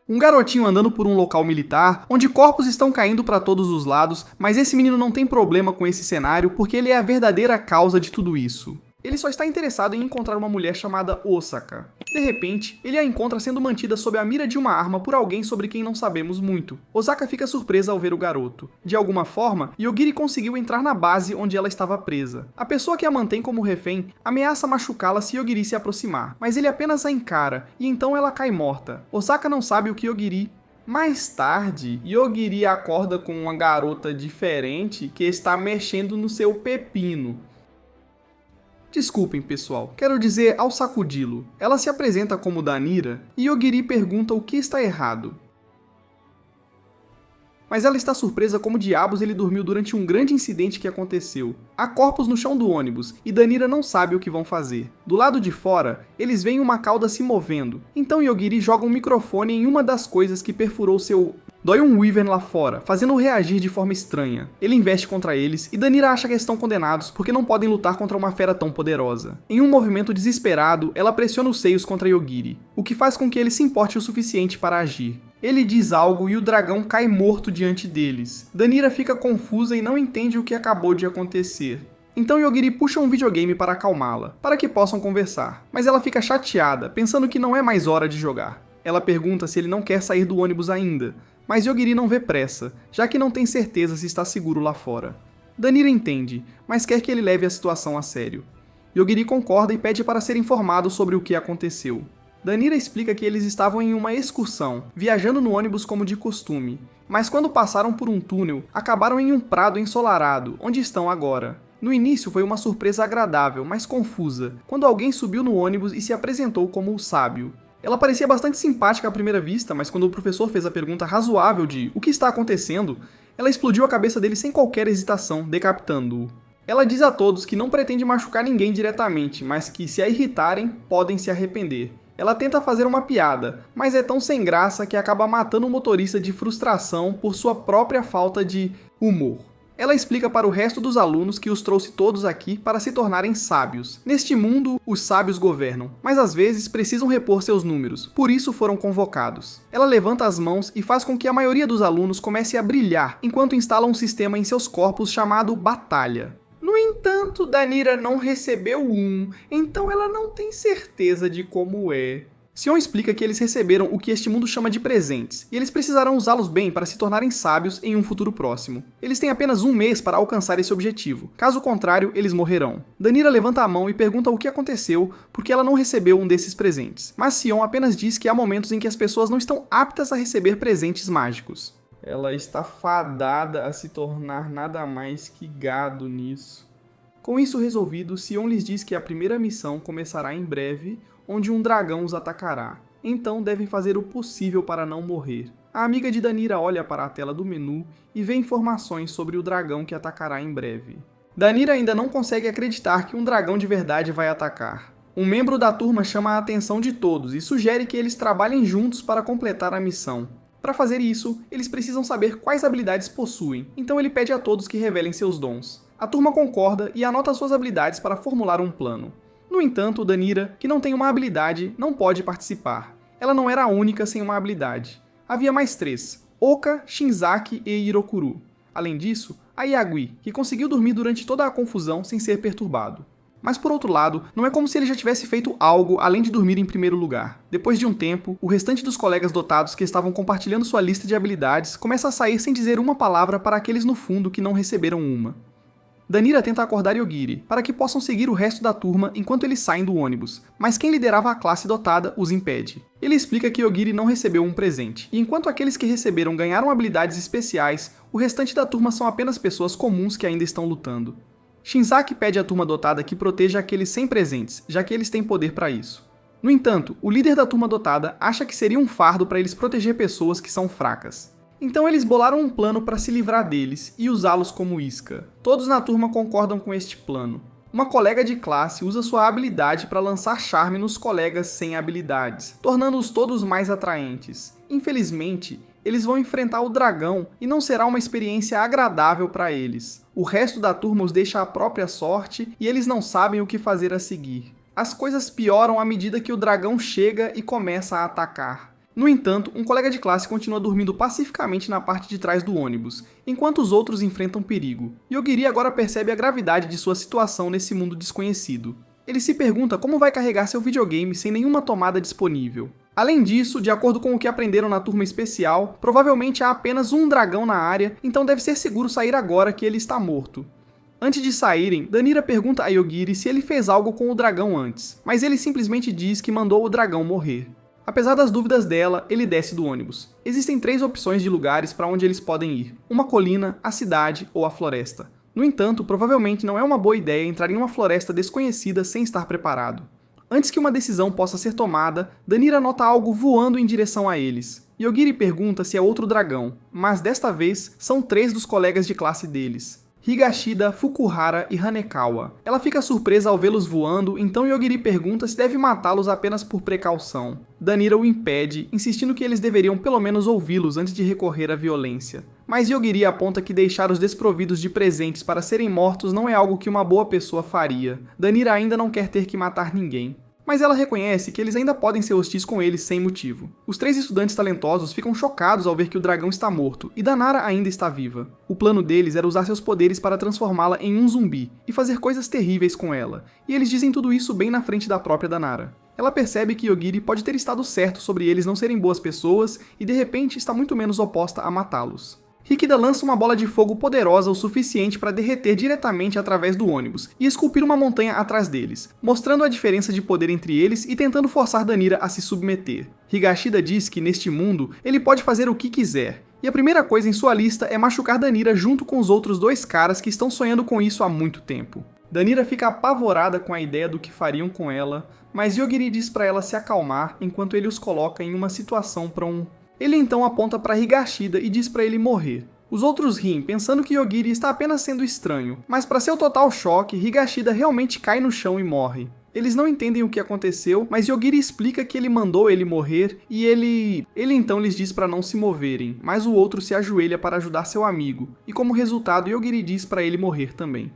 Um garotinho andando por um local militar, onde corpos estão caindo para todos os lados, mas esse menino não tem problema com esse cenário porque ele é a verdadeira causa de tudo isso. Ele só está interessado em encontrar uma mulher chamada Osaka. De repente, ele a encontra sendo mantida sob a mira de uma arma por alguém sobre quem não sabemos muito. Osaka fica surpresa ao ver o garoto. De alguma forma, Yogiri conseguiu entrar na base onde ela estava presa. A pessoa que a mantém como refém ameaça machucá-la se Yogiri se aproximar, mas ele apenas a encara, e então ela cai morta. Osaka não sabe o que Yogiri... Mais tarde, Yogiri acorda com uma garota diferente que está mexendo no seu pepino. Desculpem, pessoal, quero dizer ao sacudi-lo. Ela se apresenta como Danira e Yogiri pergunta o que está errado. Mas ela está surpresa como diabos ele dormiu durante um grande incidente que aconteceu. Há corpos no chão do ônibus e Danira não sabe o que vão fazer. Do lado de fora, eles veem uma cauda se movendo. Então Yogiri joga um microfone em uma das coisas que perfurou seu... Dói um Wyvern lá fora, fazendo-o reagir de forma estranha. Ele investe contra eles e Danira acha que estão condenados porque não podem lutar contra uma fera tão poderosa. Em um movimento desesperado, ela pressiona os seios contra Yogiri, o que faz com que ele se importe o suficiente para agir. Ele diz algo e o dragão cai morto diante deles. Danira fica confusa e não entende o que acabou de acontecer. Então Yogiri puxa um videogame para acalmá-la, para que possam conversar. Mas ela fica chateada, pensando que não é mais hora de jogar. Ela pergunta se ele não quer sair do ônibus ainda, mas Yogiri não vê pressa, já que não tem certeza se está seguro lá fora. Danira entende, mas quer que ele leve a situação a sério. Yogiri concorda e pede para ser informado sobre o que aconteceu. Danira explica que eles estavam em uma excursão, viajando no ônibus como de costume, mas quando passaram por um túnel, acabaram em um prado ensolarado, onde estão agora. No início foi uma surpresa agradável, mas confusa, quando alguém subiu no ônibus e se apresentou como o sábio. Ela parecia bastante simpática à primeira vista, mas quando o professor fez a pergunta razoável de o que está acontecendo, ela explodiu a cabeça dele sem qualquer hesitação, decapitando-o. Ela diz a todos que não pretende machucar ninguém diretamente, mas que se a irritarem, podem se arrepender. Ela tenta fazer uma piada, mas é tão sem graça que acaba matando o motorista de frustração por sua própria falta de humor. Ela explica para o resto dos alunos que os trouxe todos aqui para se tornarem sábios. Neste mundo, os sábios governam, mas às vezes precisam repor seus números, por isso foram convocados. Ela levanta as mãos e faz com que a maioria dos alunos comece a brilhar, enquanto instala um sistema em seus corpos chamado Batalha. No entanto, Danira não recebeu um, então ela não tem certeza de como é. Sion explica que eles receberam o que este mundo chama de presentes, e eles precisarão usá-los bem para se tornarem sábios em um futuro próximo. Eles têm apenas um mês para alcançar esse objetivo, caso contrário, eles morrerão. Danira levanta a mão e pergunta o que aconteceu porque ela não recebeu um desses presentes, mas Sion apenas diz que há momentos em que as pessoas não estão aptas a receber presentes mágicos. Ela está fadada a se tornar nada mais que gado nisso. Com isso resolvido, Sion lhes diz que a primeira missão começará em breve, onde um dragão os atacará. Então devem fazer o possível para não morrer. A amiga de Danira olha para a tela do menu e vê informações sobre o dragão que atacará em breve. Danira ainda não consegue acreditar que um dragão de verdade vai atacar. Um membro da turma chama a atenção de todos e sugere que eles trabalhem juntos para completar a missão. Para fazer isso, eles precisam saber quais habilidades possuem, então ele pede a todos que revelem seus dons. A turma concorda e anota suas habilidades para formular um plano. No entanto, Danira, que não tem uma habilidade, não pode participar. Ela não era a única sem uma habilidade. Havia mais 3, Oka, Shinzaki e Hirokuru. Além disso, a Yagui, que conseguiu dormir durante toda a confusão sem ser perturbado. Mas por outro lado, não é como se ele já tivesse feito algo além de dormir em primeiro lugar. Depois de um tempo, o restante dos colegas dotados que estavam compartilhando sua lista de habilidades começa a sair sem dizer uma palavra para aqueles no fundo que não receberam uma. Danira tenta acordar Yogiri, para que possam seguir o resto da turma enquanto eles saem do ônibus, mas quem liderava a classe dotada os impede. Ele explica que Yogiri não recebeu um presente, e enquanto aqueles que receberam ganharam habilidades especiais, o restante da turma são apenas pessoas comuns que ainda estão lutando. Shinzaki pede à turma dotada que proteja aqueles sem presentes, já que eles têm poder para isso. No entanto, o líder da turma dotada acha que seria um fardo para eles proteger pessoas que são fracas. Então eles bolaram um plano para se livrar deles e usá-los como isca. Todos na turma concordam com este plano. Uma colega de classe usa sua habilidade para lançar charme nos colegas sem habilidades, tornando-os todos mais atraentes. Infelizmente, eles vão enfrentar o dragão e não será uma experiência agradável para eles. O resto da turma os deixa à própria sorte e eles não sabem o que fazer a seguir. As coisas pioram à medida que o dragão chega e começa a atacar. No entanto, um colega de classe continua dormindo pacificamente na parte de trás do ônibus, enquanto os outros enfrentam perigo. Yogiri agora percebe a gravidade de sua situação nesse mundo desconhecido. Ele se pergunta como vai carregar seu videogame sem nenhuma tomada disponível. Além disso, de acordo com o que aprenderam na turma especial, provavelmente há apenas um dragão na área, então deve ser seguro sair agora que ele está morto. Antes de saírem, Danira pergunta a Yogiri se ele fez algo com o dragão antes, mas ele simplesmente diz que mandou o dragão morrer. Apesar das dúvidas dela, ele desce do ônibus. Existem 3 opções de lugares para onde eles podem ir: uma colina, a cidade ou a floresta. No entanto, provavelmente não é uma boa ideia entrar em uma floresta desconhecida sem estar preparado. Antes que uma decisão possa ser tomada, Danira nota algo voando em direção a eles. Yogiri pergunta se é outro dragão, mas desta vez são 3 dos colegas de classe deles: Higashida, Fukuhara e Hanekawa. Ela fica surpresa ao vê-los voando, então Yogiri pergunta se deve matá-los apenas por precaução. Danira o impede, insistindo que eles deveriam pelo menos ouvi-los antes de recorrer à violência. Mas Yogiri aponta que deixar os desprovidos de presentes para serem mortos não é algo que uma boa pessoa faria. Danira ainda não quer ter que matar ninguém. Mas ela reconhece que eles ainda podem ser hostis com eles sem motivo. Os 3 estudantes talentosos ficam chocados ao ver que o dragão está morto e Danara ainda está viva. O plano deles era usar seus poderes para transformá-la em um zumbi e fazer coisas terríveis com ela, e eles dizem tudo isso bem na frente da própria Danara. Ela percebe que Yogiri pode ter estado certo sobre eles não serem boas pessoas e de repente está muito menos oposta a matá-los. Rikida lança uma bola de fogo poderosa o suficiente para derreter diretamente através do ônibus e esculpir uma montanha atrás deles, mostrando a diferença de poder entre eles e tentando forçar Danira a se submeter. Higashida diz que, neste mundo, ele pode fazer o que quiser, e a primeira coisa em sua lista é machucar Danira junto com os outros 2 caras que estão sonhando com isso há muito tempo. Danira fica apavorada com a ideia do que fariam com ela, mas Yogiri diz para ela se acalmar enquanto ele os coloca em uma situação para um... Ele então aponta para Higashida e diz para ele morrer. Os outros riem, pensando que Yogiri está apenas sendo estranho, mas para seu total choque, Higashida realmente cai no chão e morre. Eles não entendem o que aconteceu, mas Yogiri explica que ele mandou ele morrer e ele então lhes diz para não se moverem, mas o outro se ajoelha para ajudar seu amigo, e como resultado Yogiri diz para ele morrer também.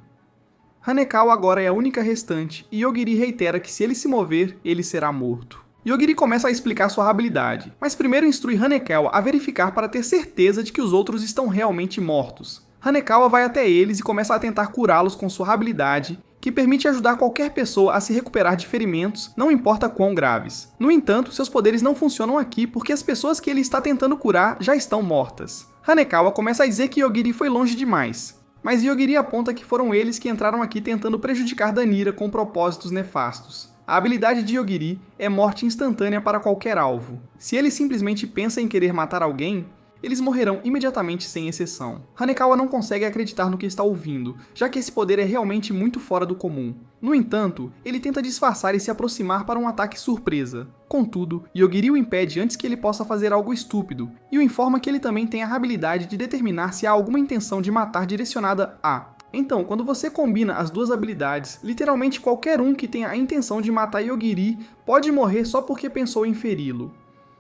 Hanekawa agora é a única restante, e Yogiri reitera que se ele se mover, ele será morto. Yogiri começa a explicar sua habilidade, mas primeiro instrui Hanekawa a verificar para ter certeza de que os outros estão realmente mortos. Hanekawa vai até eles e começa a tentar curá-los com sua habilidade, que permite ajudar qualquer pessoa a se recuperar de ferimentos, não importa quão graves. No entanto, seus poderes não funcionam aqui porque as pessoas que ele está tentando curar já estão mortas. Hanekawa começa a dizer que Yogiri foi longe demais, mas Yogiri aponta que foram eles que entraram aqui tentando prejudicar Danira com propósitos nefastos. A habilidade de Yogiri é morte instantânea para qualquer alvo. Se ele simplesmente pensa em querer matar alguém, eles morrerão imediatamente sem exceção. Hanekawa não consegue acreditar no que está ouvindo, já que esse poder é realmente muito fora do comum. No entanto, ele tenta disfarçar e se aproximar para um ataque surpresa. Contudo, Yogiri o impede antes que ele possa fazer algo estúpido, e o informa que ele também tem a habilidade de determinar se há alguma intenção de matar direcionada a... Então, quando você combina as 2 habilidades, literalmente qualquer um que tenha a intenção de matar Yogiri pode morrer só porque pensou em feri-lo.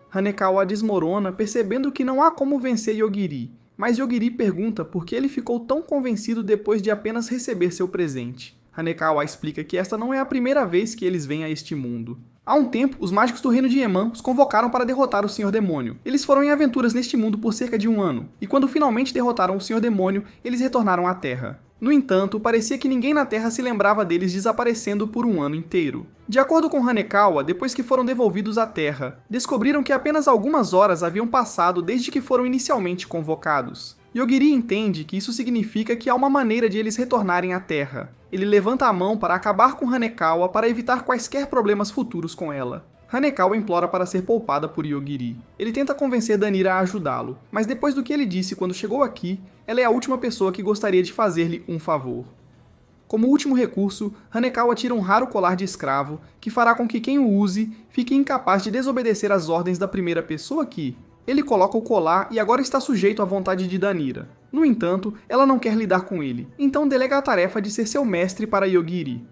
Hanekawa desmorona, percebendo que não há como vencer Yogiri, mas Yogiri pergunta por que ele ficou tão convencido depois de apenas receber seu presente. Hanekawa explica que esta não é a primeira vez que eles vêm a este mundo. Há um tempo, os mágicos do reino de Eman os convocaram para derrotar o Senhor Demônio. Eles foram em aventuras neste mundo por cerca de 1 ano, e quando finalmente derrotaram o Senhor Demônio, eles retornaram à Terra. No entanto, parecia que ninguém na Terra se lembrava deles desaparecendo por 1 ano inteiro. De acordo com Hanekawa, depois que foram devolvidos à Terra, descobriram que apenas algumas horas haviam passado desde que foram inicialmente convocados. Yogiri entende que isso significa que há uma maneira de eles retornarem à Terra. Ele levanta a mão para acabar com Hanekawa para evitar quaisquer problemas futuros com ela. Hanekawa implora para ser poupada por Yogiri. Ele tenta convencer Danira a ajudá-lo, mas depois do que ele disse quando chegou aqui, ela é a última pessoa que gostaria de fazer-lhe um favor. Como último recurso, Hanekawa tira um raro colar de escravo, que fará com que quem o use fique incapaz de desobedecer às ordens da primeira pessoa que... Ele coloca o colar e agora está sujeito à vontade de Danira. No entanto, ela não quer lidar com ele, então delega a tarefa de ser seu mestre para Yogiri.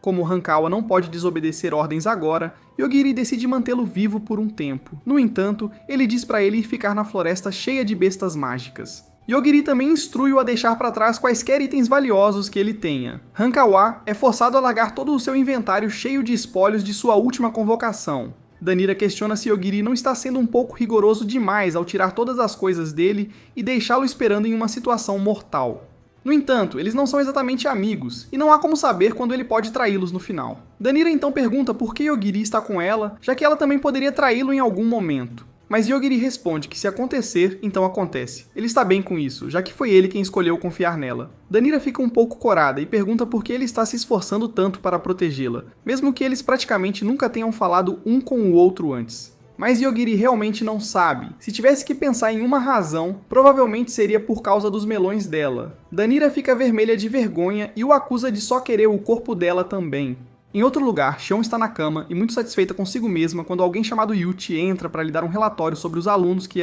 Como Hanekawa não pode desobedecer ordens agora, Yogiri decide mantê-lo vivo por um tempo. No entanto, ele diz para ele ir ficar na floresta cheia de bestas mágicas. Yogiri também instrui-o a deixar para trás quaisquer itens valiosos que ele tenha. Hanekawa é forçado a largar todo o seu inventário cheio de espólios de sua última convocação. Danira questiona se Yogiri não está sendo um pouco rigoroso demais ao tirar todas as coisas dele e deixá-lo esperando em uma situação mortal. No entanto, eles não são exatamente amigos, e não há como saber quando ele pode traí-los no final. Danira então pergunta por que Yogiri está com ela, já que ela também poderia traí-lo em algum momento. Mas Yogiri responde que se acontecer, então acontece. Ele está bem com isso, já que foi ele quem escolheu confiar nela. Danira fica um pouco corada e pergunta por que ele está se esforçando tanto para protegê-la, mesmo que eles praticamente nunca tenham falado um com o outro antes. Mas Yogiri realmente não sabe. Se tivesse que pensar em uma razão, provavelmente seria por causa dos melões dela. Danira fica vermelha de vergonha e o acusa de só querer o corpo dela também. Em outro lugar, Shion está na cama e muito satisfeita consigo mesma quando alguém chamado Yuchi entra para lhe dar um relatório sobre os alunos que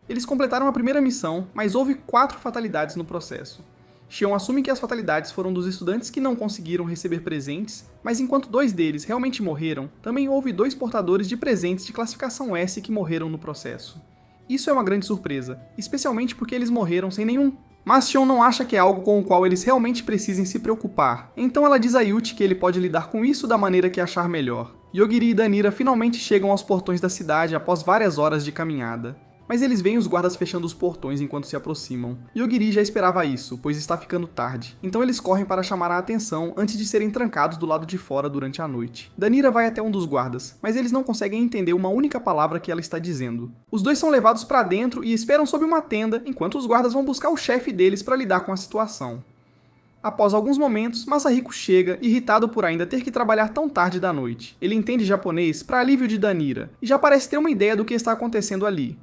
Eles completaram a primeira missão, mas houve 4 fatalidades no processo. Shion assume que as fatalidades foram dos estudantes que não conseguiram receber presentes, mas enquanto 2 deles realmente morreram, também houve 2 portadores de presentes de classificação S que morreram no processo. Isso é uma grande surpresa, especialmente porque eles morreram sem nenhum... Mas Shion não acha que é algo com o qual eles realmente precisem se preocupar, então ela diz a Yuchi que ele pode lidar com isso da maneira que achar melhor. Yogiri e Danira finalmente chegam aos portões da cidade após várias horas de caminhada. Mas eles veem os guardas fechando os portões enquanto se aproximam. Yogiri já esperava isso, pois está ficando tarde. Então eles correm para chamar a atenção antes de serem trancados do lado de fora durante a noite. Danira vai até um dos guardas, mas eles não conseguem entender uma única palavra que ela está dizendo. Os 2 são levados para dentro e esperam sob uma tenda, enquanto os guardas vão buscar o chefe deles para lidar com a situação. Após alguns momentos, Masahiko chega, irritado por ainda ter que trabalhar tão tarde da noite. Ele entende japonês para alívio de Danira, e já parece ter uma ideia do que está acontecendo ali.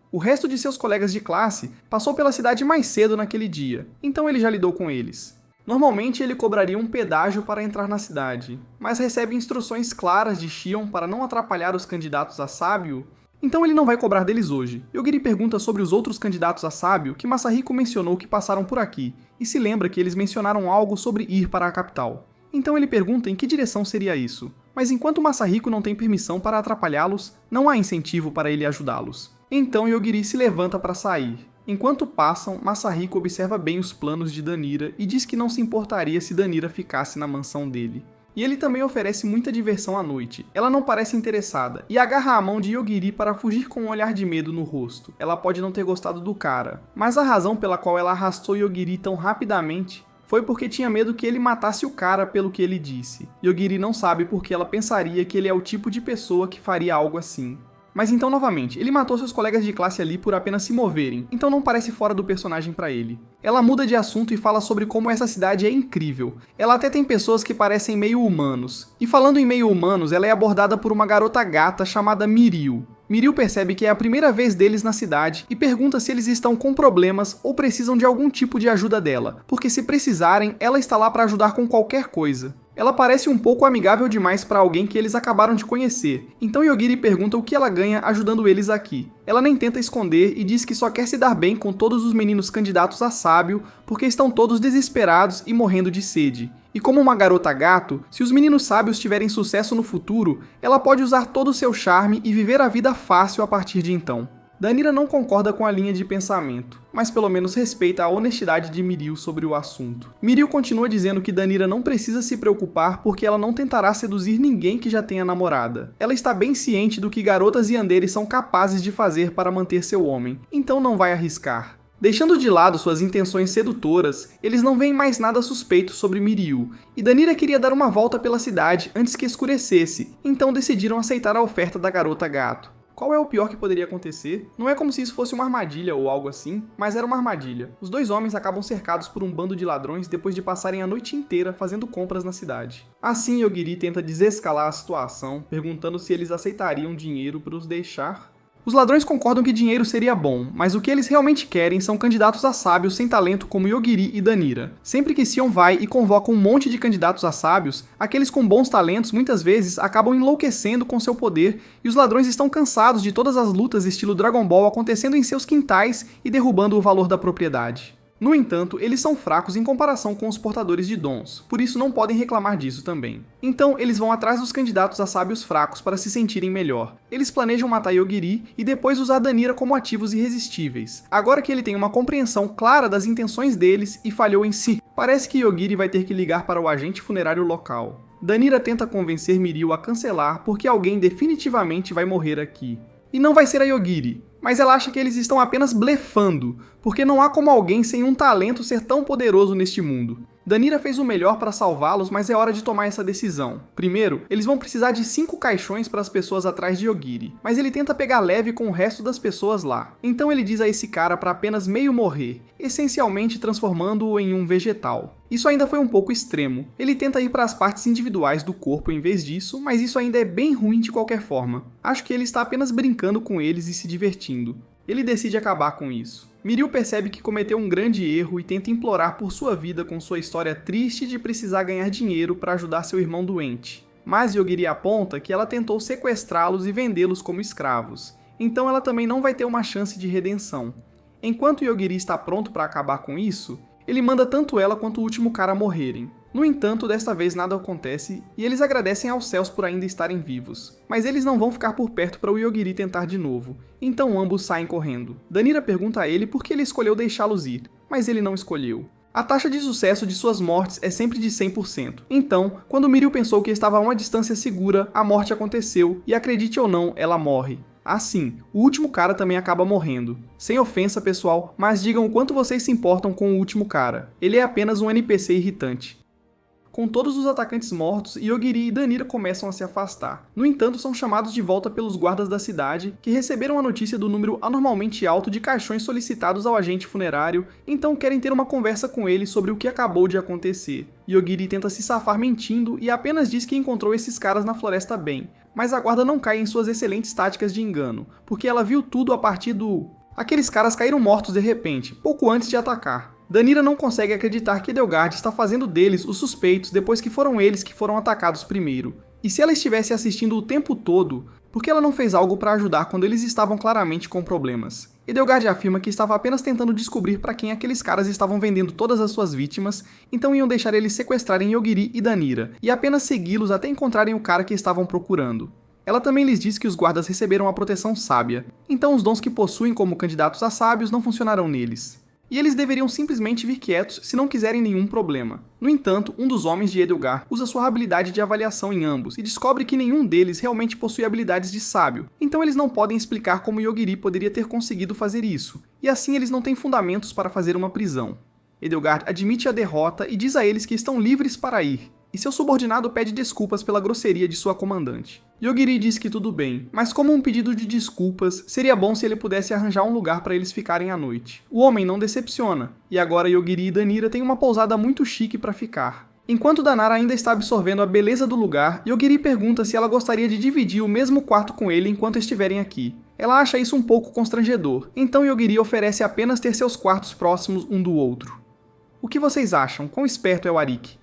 O resto de seus colegas de classe passou pela cidade mais cedo naquele dia, então ele já lidou com eles. Normalmente ele cobraria um pedágio para entrar na cidade, mas recebe instruções claras de Shion para não atrapalhar os candidatos a sábio, então ele não vai cobrar deles hoje. Yogiri pergunta sobre os outros candidatos a sábio que Masahiko mencionou que passaram por aqui, e se lembra que eles mencionaram algo sobre ir para a capital. Então ele pergunta em que direção seria isso, mas enquanto Masahiko não tem permissão para atrapalhá-los, não há incentivo para ele ajudá-los. Então Yogiri se levanta para sair. Enquanto passam, Masahiko observa bem os planos de Danira e diz que não se importaria se Danira ficasse na mansão dele. E ele também oferece muita diversão à noite. Ela não parece interessada e agarra a mão de Yogiri para fugir com um olhar de medo no rosto. Ela pode não ter gostado do cara, mas a razão pela qual ela arrastou Yogiri tão rapidamente foi porque tinha medo que ele matasse o cara pelo que ele disse. Yogiri não sabe porque ela pensaria que ele é o tipo de pessoa que faria algo assim. Mas então, novamente, ele matou seus colegas de classe ali por apenas se moverem, então não parece fora do personagem pra ele. Ela muda de assunto e fala sobre como essa cidade é incrível. Ela até tem pessoas que parecem meio humanos. E falando em meio humanos, ela é abordada por uma garota gata chamada Miril. Miril percebe que é a primeira vez deles na cidade e pergunta se eles estão com problemas ou precisam de algum tipo de ajuda dela, porque se precisarem, ela está lá para ajudar com qualquer coisa. Ela parece um pouco amigável demais para alguém que eles acabaram de conhecer, então Yogiri pergunta o que ela ganha ajudando eles aqui. Ela nem tenta esconder e diz que só quer se dar bem com todos os meninos candidatos a sábio porque estão todos desesperados e morrendo de sede. E como uma garota gato, se os meninos sábios tiverem sucesso no futuro, ela pode usar todo o seu charme e viver a vida fácil a partir de então. Danira não concorda com a linha de pensamento, mas pelo menos respeita a honestidade de Miril sobre o assunto. Miril continua dizendo que Danira não precisa se preocupar porque ela não tentará seduzir ninguém que já tenha namorada. Ela está bem ciente do que garotas yanderes são capazes de fazer para manter seu homem, então não vai arriscar. Deixando de lado suas intenções sedutoras, eles não veem mais nada suspeito sobre Miril, e Danira queria dar uma volta pela cidade antes que escurecesse, então decidiram aceitar a oferta da garota gato. Qual é o pior que poderia acontecer? Não é como se isso fosse uma armadilha ou algo assim, mas era uma armadilha. Os 2 homens acabam cercados por um bando de ladrões depois de passarem a noite inteira fazendo compras na cidade. Assim, Yogiri tenta desescalar a situação, perguntando se eles aceitariam dinheiro para os deixar. Os ladrões concordam que dinheiro seria bom, mas o que eles realmente querem são candidatos a sábios sem talento como Yogiri e Danira. Sempre que Shion vai e convoca um monte de candidatos a sábios, aqueles com bons talentos muitas vezes acabam enlouquecendo com seu poder e os ladrões estão cansados de todas as lutas estilo Dragon Ball acontecendo em seus quintais e derrubando o valor da propriedade. No entanto, eles são fracos em comparação com os portadores de dons, por isso não podem reclamar disso também. Então, eles vão atrás dos candidatos a sábios fracos para se sentirem melhor. Eles planejam matar Yogiri e depois usar Danira como ativos irresistíveis. Agora que ele tem uma compreensão clara das intenções deles e falhou em si, parece que Yogiri vai ter que ligar para o agente funerário local. Danira tenta convencer Miril a cancelar porque alguém definitivamente vai morrer aqui. E não vai ser a Yogiri, mas ela acha que eles estão apenas blefando, porque não há como alguém sem um talento ser tão poderoso neste mundo. Danira fez o melhor para salvá-los, mas é hora de tomar essa decisão. Primeiro, eles vão precisar de 5 caixões para as pessoas atrás de Yogiri, mas ele tenta pegar leve com o resto das pessoas lá. Então ele diz a esse cara para apenas meio morrer, essencialmente transformando-o em um vegetal. Isso ainda foi um pouco extremo. Ele tenta ir para as partes individuais do corpo em vez disso, mas isso ainda é bem ruim de qualquer forma. Acho que ele está apenas brincando com eles e se divertindo. Ele decide acabar com isso. Miril percebe que cometeu um grande erro e tenta implorar por sua vida com sua história triste de precisar ganhar dinheiro para ajudar seu irmão doente. Mas Yogiri aponta que ela tentou sequestrá-los e vendê-los como escravos, então ela também não vai ter uma chance de redenção. Enquanto Yogiri está pronto para acabar com isso, ele manda tanto ela quanto o último cara morrerem. No entanto, desta vez nada acontece e eles agradecem aos céus por ainda estarem vivos. Mas eles não vão ficar por perto para o Yogiri tentar de novo, então ambos saem correndo. Danira pergunta a ele por que ele escolheu deixá-los ir, mas ele não escolheu. A taxa de sucesso de suas mortes é sempre de 100%. Então, quando Miril pensou que estava a uma distância segura, a morte aconteceu e, acredite ou não, ela morre. Assim, o último cara também acaba morrendo. Sem ofensa, pessoal, mas digam o quanto vocês se importam com o último cara. Ele é apenas um NPC irritante. Com todos os atacantes mortos, Yogiri e Danira começam a se afastar. No entanto, são chamados de volta pelos guardas da cidade, que receberam a notícia do número anormalmente alto de caixões solicitados ao agente funerário, então querem ter uma conversa com ele sobre o que acabou de acontecer. Yogiri tenta se safar mentindo e apenas diz que encontrou esses caras na floresta bem, mas a guarda não cai em suas excelentes táticas de engano, porque ela viu tudo a partir do... Aqueles caras caíram mortos de repente, pouco antes de atacar. Danira não consegue acreditar que Edelgard está fazendo deles os suspeitos depois que foram eles que foram atacados primeiro. E se ela estivesse assistindo o tempo todo, por que ela não fez algo para ajudar quando eles estavam claramente com problemas? Edelgard afirma que estava apenas tentando descobrir para quem aqueles caras estavam vendendo todas as suas vítimas, então iam deixar eles sequestrarem Yogiri e Danira, e apenas segui-los até encontrarem o cara que estavam procurando. Ela também lhes diz que os guardas receberam a proteção sábia, então os dons que possuem como candidatos a sábios não funcionarão neles. E eles deveriam simplesmente vir quietos se não quiserem nenhum problema. No entanto, um dos homens de Edelgard usa sua habilidade de avaliação em ambos e descobre que nenhum deles realmente possui habilidades de sábio, então eles não podem explicar como Yogiri poderia ter conseguido fazer isso, e assim eles não têm fundamentos para fazer uma prisão. Edelgard admite a derrota e diz a eles que estão livres para ir, e seu subordinado pede desculpas pela grosseria de sua comandante. Yogiri diz que tudo bem, mas como um pedido de desculpas, seria bom se ele pudesse arranjar um lugar para eles ficarem à noite. O homem não decepciona, e agora Yogiri e Danira têm uma pousada muito chique para ficar. Enquanto Danara ainda está absorvendo a beleza do lugar, Yogiri pergunta se ela gostaria de dividir o mesmo quarto com ele enquanto estiverem aqui. Ela acha isso um pouco constrangedor, então Yogiri oferece apenas ter seus quartos próximos um do outro. O que vocês acham? Quão esperto é o Arik?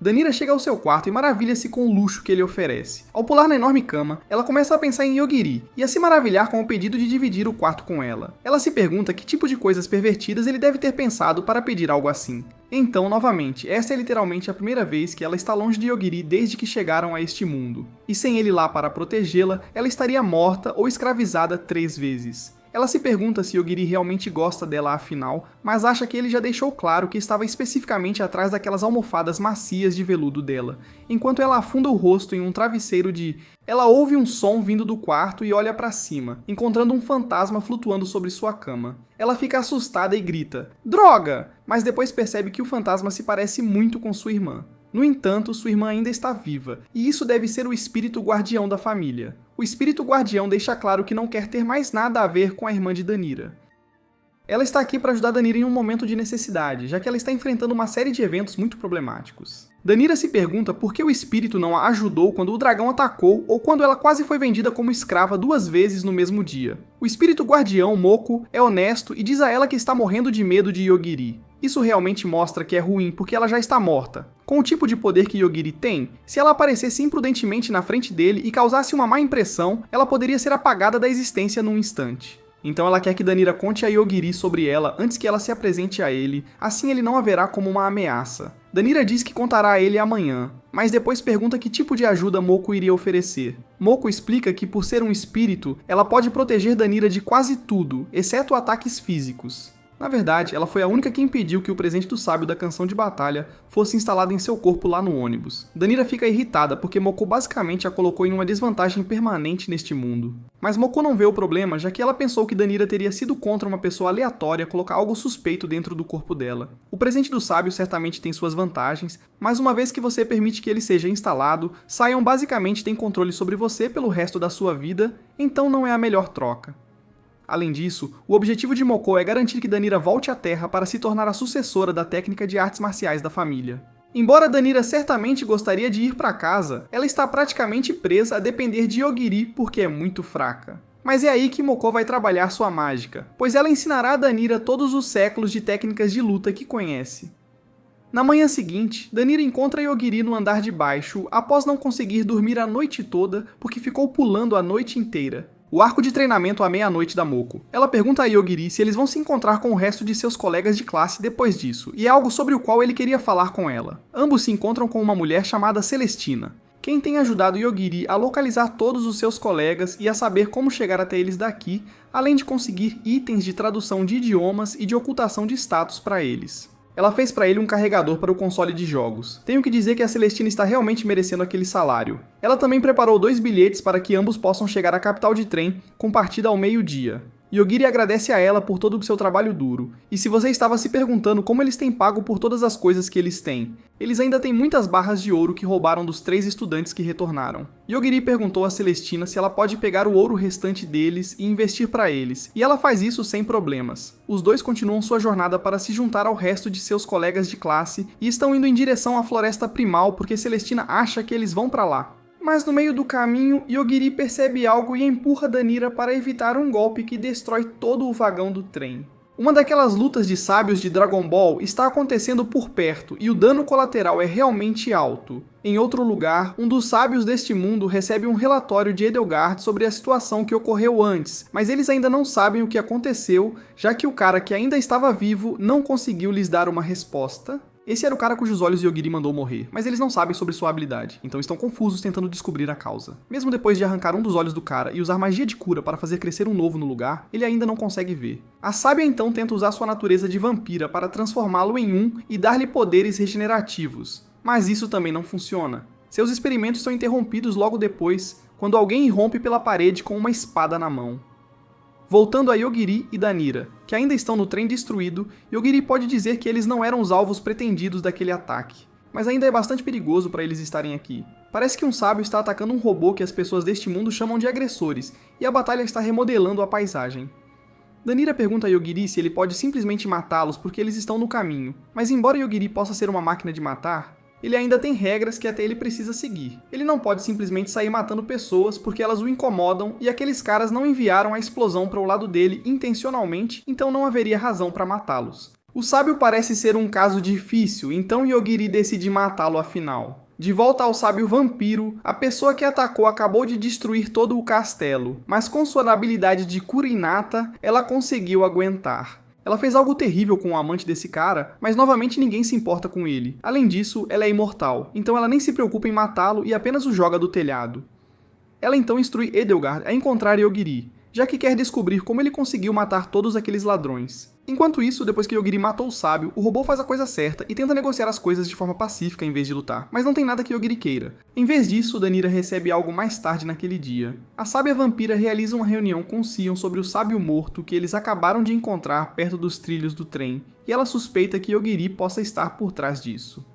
Danira chega ao seu quarto e maravilha-se com o luxo que ele oferece. Ao pular na enorme cama, ela começa a pensar em Yogiri e a se maravilhar com o pedido de dividir o quarto com ela. Ela se pergunta que tipo de coisas pervertidas ele deve ter pensado para pedir algo assim. Então, novamente, essa é literalmente a primeira vez que ela está longe de Yogiri desde que chegaram a este mundo. E sem ele lá para protegê-la, ela estaria morta ou escravizada 3 vezes. Ela se pergunta se Yogiri realmente gosta dela afinal, mas acha que ele já deixou claro que estava especificamente atrás daquelas almofadas macias de veludo dela, enquanto ela afunda o rosto em um travesseiro de... Ela ouve um som vindo do quarto e olha para cima, encontrando um fantasma flutuando sobre sua cama. Ela fica assustada e grita, "Droga!", mas depois percebe que o fantasma se parece muito com sua irmã. No entanto, sua irmã ainda está viva, e isso deve ser o espírito guardião da família. O espírito guardião deixa claro que não quer ter mais nada a ver com a irmã de Danira. Ela está aqui para ajudar Danira em um momento de necessidade, já que ela está enfrentando uma série de eventos muito problemáticos. Danira se pergunta por que o espírito não a ajudou quando o dragão atacou ou quando ela quase foi vendida como escrava 2 vezes no mesmo dia. O espírito guardião, Moko, é honesto e diz a ela que está morrendo de medo de Yogiri. Isso realmente mostra que é ruim porque ela já está morta. Com o tipo de poder que Yogiri tem, se ela aparecesse imprudentemente na frente dele e causasse uma má impressão, ela poderia ser apagada da existência num instante. Então ela quer que Danira conte a Yogiri sobre ela antes que ela se apresente a ele, assim ele não a verá como uma ameaça. Danira diz que contará a ele amanhã, mas depois pergunta que tipo de ajuda Moko iria oferecer. Moko explica que por ser um espírito, ela pode proteger Danira de quase tudo, exceto ataques físicos. Na verdade, ela foi a única que impediu que o presente do sábio da canção de batalha fosse instalado em seu corpo lá no ônibus. Danira fica irritada porque Moko basicamente a colocou em uma desvantagem permanente neste mundo. Mas Moko não vê o problema, já que ela pensou que Danira teria sido contra uma pessoa aleatória colocar algo suspeito dentro do corpo dela. O presente do sábio certamente tem suas vantagens, mas uma vez que você permite que ele seja instalado, Sion basicamente tem controle sobre você pelo resto da sua vida, então não é a melhor troca. Além disso, o objetivo de Moko é garantir que Danira volte à Terra para se tornar a sucessora da técnica de artes marciais da família. Embora Danira certamente gostaria de ir para casa, ela está praticamente presa a depender de Yogiri porque é muito fraca. Mas é aí que Moko vai trabalhar sua mágica, pois ela ensinará a Danira todos os séculos de técnicas de luta que conhece. Na manhã seguinte, Danira encontra Yogiri no andar de baixo após não conseguir dormir a noite toda porque ficou pulando a noite inteira. O arco de treinamento à meia-noite da Moko. Ela pergunta a Yogiri se eles vão se encontrar com o resto de seus colegas de classe depois disso, e é algo sobre o qual ele queria falar com ela. Ambos se encontram com uma mulher chamada Celestina, quem tem ajudado Yogiri a localizar todos os seus colegas e a saber como chegar até eles daqui, além de conseguir itens de tradução de idiomas e de ocultação de status para eles. Ela fez para ele um carregador para o console de jogos. Tenho que dizer que a Celestina está realmente merecendo aquele salário. Ela também preparou 2 bilhetes para que ambos possam chegar à capital de trem, com partida ao meio-dia. Yogiri agradece a ela por todo o seu trabalho duro, e se você estava se perguntando como eles têm pago por todas as coisas que eles têm, eles ainda têm muitas barras de ouro que roubaram dos 3 estudantes que retornaram. Yogiri perguntou a Celestina se ela pode pegar o ouro restante deles e investir para eles, e ela faz isso sem problemas. Os dois continuam sua jornada para se juntar ao resto de seus colegas de classe e estão indo em direção à Floresta Primal porque Celestina acha que eles vão para lá. Mas no meio do caminho, Yogiri percebe algo e empurra Danira para evitar um golpe que destrói todo o vagão do trem. Uma daquelas lutas de sábios de Dragon Ball está acontecendo por perto e o dano colateral é realmente alto. Em outro lugar, um dos sábios deste mundo recebe um relatório de Edelgard sobre a situação que ocorreu antes, mas eles ainda não sabem o que aconteceu, já que o cara que ainda estava vivo não conseguiu lhes dar uma resposta. Esse era o cara cujos olhos Yogiri mandou morrer, mas eles não sabem sobre sua habilidade, então estão confusos tentando descobrir a causa. Mesmo depois de arrancar um dos olhos do cara e usar magia de cura para fazer crescer um novo no lugar, ele ainda não consegue ver. A sábia então tenta usar sua natureza de vampira para transformá-lo em um e dar-lhe poderes regenerativos, mas isso também não funciona. Seus experimentos são interrompidos logo depois, quando alguém irrompe pela parede com uma espada na mão. Voltando a Yogiri e Danira, que ainda estão no trem destruído, Yogiri pode dizer que eles não eram os alvos pretendidos daquele ataque. Mas ainda é bastante perigoso para eles estarem aqui. Parece que um sábio está atacando um robô que as pessoas deste mundo chamam de agressores, e a batalha está remodelando a paisagem. Danira pergunta a Yogiri se ele pode simplesmente matá-los porque eles estão no caminho, mas embora Yogiri possa ser uma máquina de matar, ele ainda tem regras que até ele precisa seguir. Ele não pode simplesmente sair matando pessoas porque elas o incomodam e aqueles caras não enviaram a explosão para o lado dele intencionalmente, então não haveria razão para matá-los. O sábio parece ser um caso difícil, então Yogiri decide matá-lo afinal. De volta ao sábio vampiro, a pessoa que atacou acabou de destruir todo o castelo, mas com sua habilidade de cura inata, ela conseguiu aguentar. Ela fez algo terrível com o amante desse cara, mas novamente ninguém se importa com ele. Além disso, ela é imortal, então ela nem se preocupa em matá-lo e apenas o joga do telhado. Ela então instrui Edelgard a encontrar Yogiri, já que quer descobrir como ele conseguiu matar todos aqueles ladrões. Enquanto isso, depois que Yogiri matou o sábio, o robô faz a coisa certa e tenta negociar as coisas de forma pacífica em vez de lutar, mas não tem nada que Yogiri queira. Em vez disso, Danira recebe algo mais tarde naquele dia. A sábia vampira realiza uma reunião com Sion sobre o sábio morto que eles acabaram de encontrar perto dos trilhos do trem, e ela suspeita que Yogiri possa estar por trás disso.